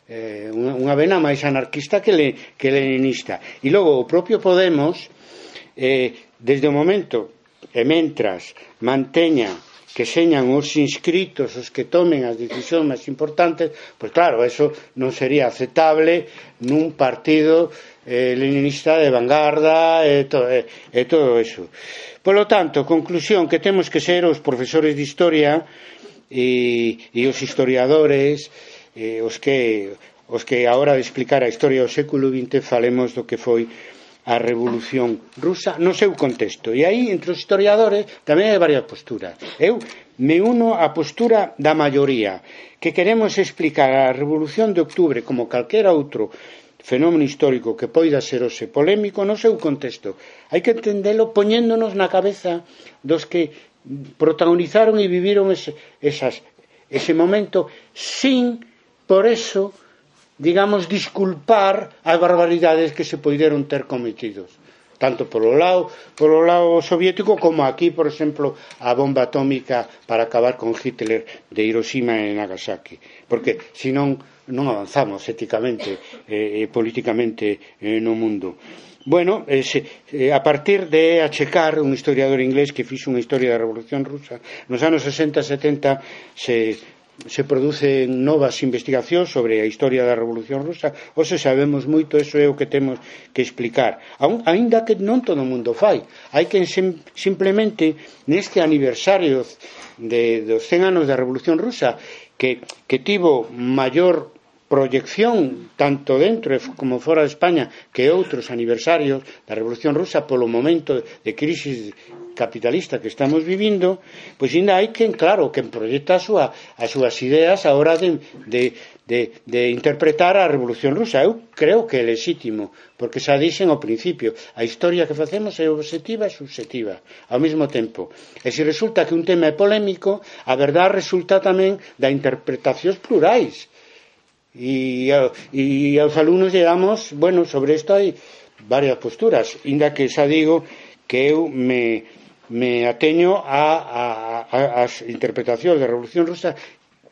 Unha vena máis anarquista que leninista. E logo o propio Podemos, desde o momento e mentras manteña que señan os inscritos os que tomen as decisións máis importantes, pois claro, eso non sería aceptable nun partido leninista de vanguarda e todo eso. Por lo tanto, conclusión, que temos que ser os profesores de historia e os historiadores, os que a hora de explicar a historia do século XX falemos do que foi a Revolución Rusa no seu contexto. E aí, entre os historiadores, tamén hai varias posturas. Eu me uno á postura da maioría, que queremos explicar a Revolución de Outubro como calquera outro fenómeno histórico que poida ser hoxe polémico no seu contexto. Hai que entendelo poñéndonos na cabeza dos que protagonizaron e viviron ese momento sin, por eso, digamos, disculpar as barbaridades que se poideron ter cometidos, tanto polo lado soviético como aquí, por exemplo, a bomba atómica para acabar con Hitler de Hiroshima e Nagasaki, porque senón non avanzamos éticamente e políticamente no mundo. Bueno, a partir de achecar un historiador inglés que fixo unha historia da Revolución Rusa nos anos 60-70 se producen novas investigacións sobre a historia da Revolución Rusa. Hoxe sabemos moito, eso é o que temos que explicar, aínda que non todo o mundo fai. Hai que simplemente neste aniversario dos 100 anos da Revolución Rusa que tivo maior proyección tanto dentro como fora de España que outros aniversarios da Revolución Rusa polo momento de crisis capitalista que estamos vivindo, pois ainda hai quen, claro, quen proyecta as súas ideas a hora de interpretar a Revolución Rusa. Eu creo que é legítimo, porque xa dixen ao principio, a historia que facemos é objetiva e subjetiva ao mesmo tempo. E se resulta que un tema é polémico, a verdade resulta tamén da interpretacións plurais. E aos alumnos llegamos, bueno, sobre isto hai varias posturas, inda que xa digo que eu me ateño ás interpretacións da Revolución Rusa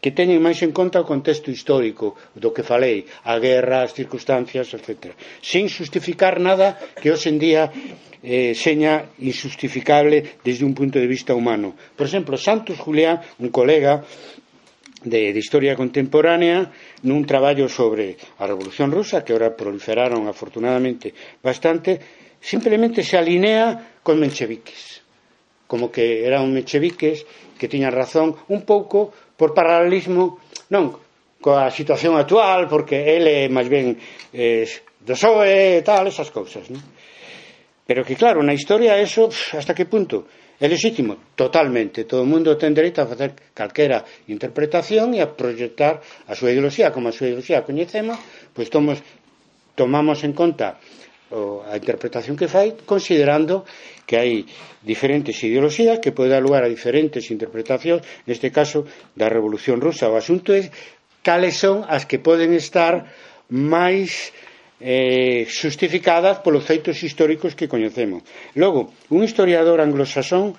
que teñen máis en conta o contexto histórico do que falei, a guerra, as circunstancias, etc., sin justificar nada que hoxe en día seña injustificable desde un punto de vista humano. Por exemplo, Santos Julián, un colega de historia contemporánea nun traballo sobre a Revolución Rusa, que ahora proliferaron afortunadamente bastante, simplemente se alinea con mencheviques, como que eran mencheviques que tiñan razón un pouco por paralelismo, non coa situación actual, porque ele máis ben do PSOE e tal, esas cousas, non? Pero que claro, na historia eso, hasta que punto é lexítimo? Totalmente, todo o mundo ten dereito a facer calquera interpretación e a proyectar a súa ideoloxía, como a súa ideoloxía coñecemos, pois tomamos en conta a interpretación que fai, considerando que hai diferentes ideoloxías que pode dar lugar a diferentes interpretacións, neste caso da Revolución Rusa. O asunto é cales son as que poden estar máis justificadas polos feitos históricos que coñecemos. Logo, un historiador anglosaxón,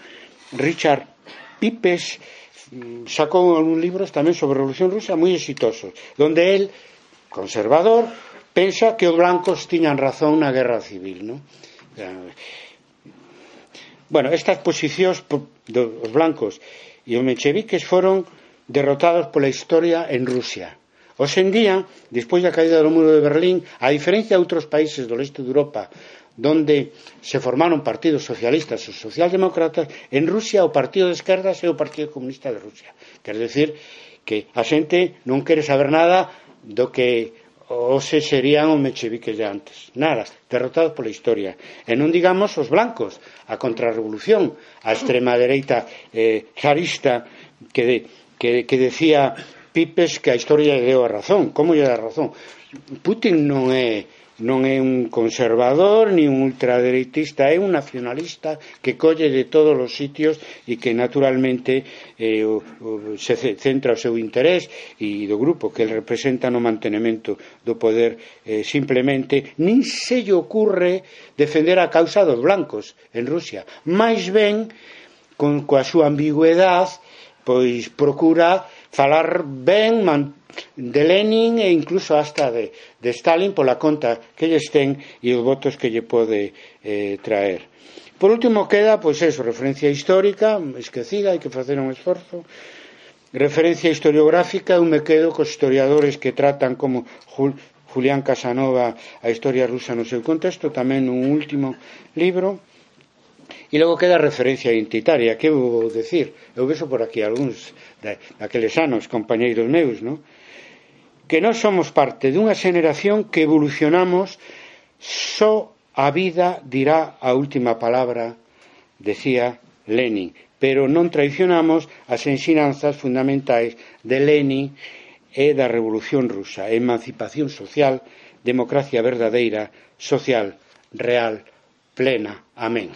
Richard Pipes, sacou algúns libros tamén sobre a Revolución Rusa moi exitosos, donde el, conservador, pensa que os blancos tiñan razón na guerra civil, non? Bueno, estas posicións dos blancos e os mencheviques foron derrotados pola historia en Rusia. Hoxe en día, despois da caída do muro de Berlín, a diferencia de outros países do leste de Europa, donde se formaron partidos socialistas ou socialdemócratas, en Rusia o partido de esquerdas é o Partido Comunista de Rusia. Quer decir que a xente non quere saber nada do que hoxe serían os mencheviques de antes. Nada, derrotados pola historia. E non digamos os blancos, a contrarrevolución, a extrema dereita zarista que decía Pipes que a historia lle deu a razón. Como lle dá a razón? Putin non é un conservador ni un ultradereitista, é un nacionalista que colle de todos os sitios e que naturalmente se centra o seu interés e do grupo que ele representa no mantenimento do poder. Simplemente nin se lle ocurre defender a causa dos blancos en Rusia, máis ben coa súa ambigüedade pois procura falar ben de Lenin e incluso hasta de Stalin pola conta que lles ten e os votos que lle pode traer. Por último queda, pois eso, referencia histórica esquecida, hai que facer un esforzo, referencia historiográfica. Eu me quedo cos historiadores que tratan como Julián Casanova a historia rusa no seu contexto, tamén un último libro. E logo queda a referencia identitaria. Que vou decir? Eu vexo por aquí algúns daqueles anos, compañeiros meus, non? Que nós somos parte dunha xeneración que evolucionamos, só a vida dirá a última palabra, decía Lenin, pero non traicionamos as ensinanzas fundamentais de Lenin e da Revolución Rusa: emancipación social, democracia verdadeira, social, real, plena. Amén.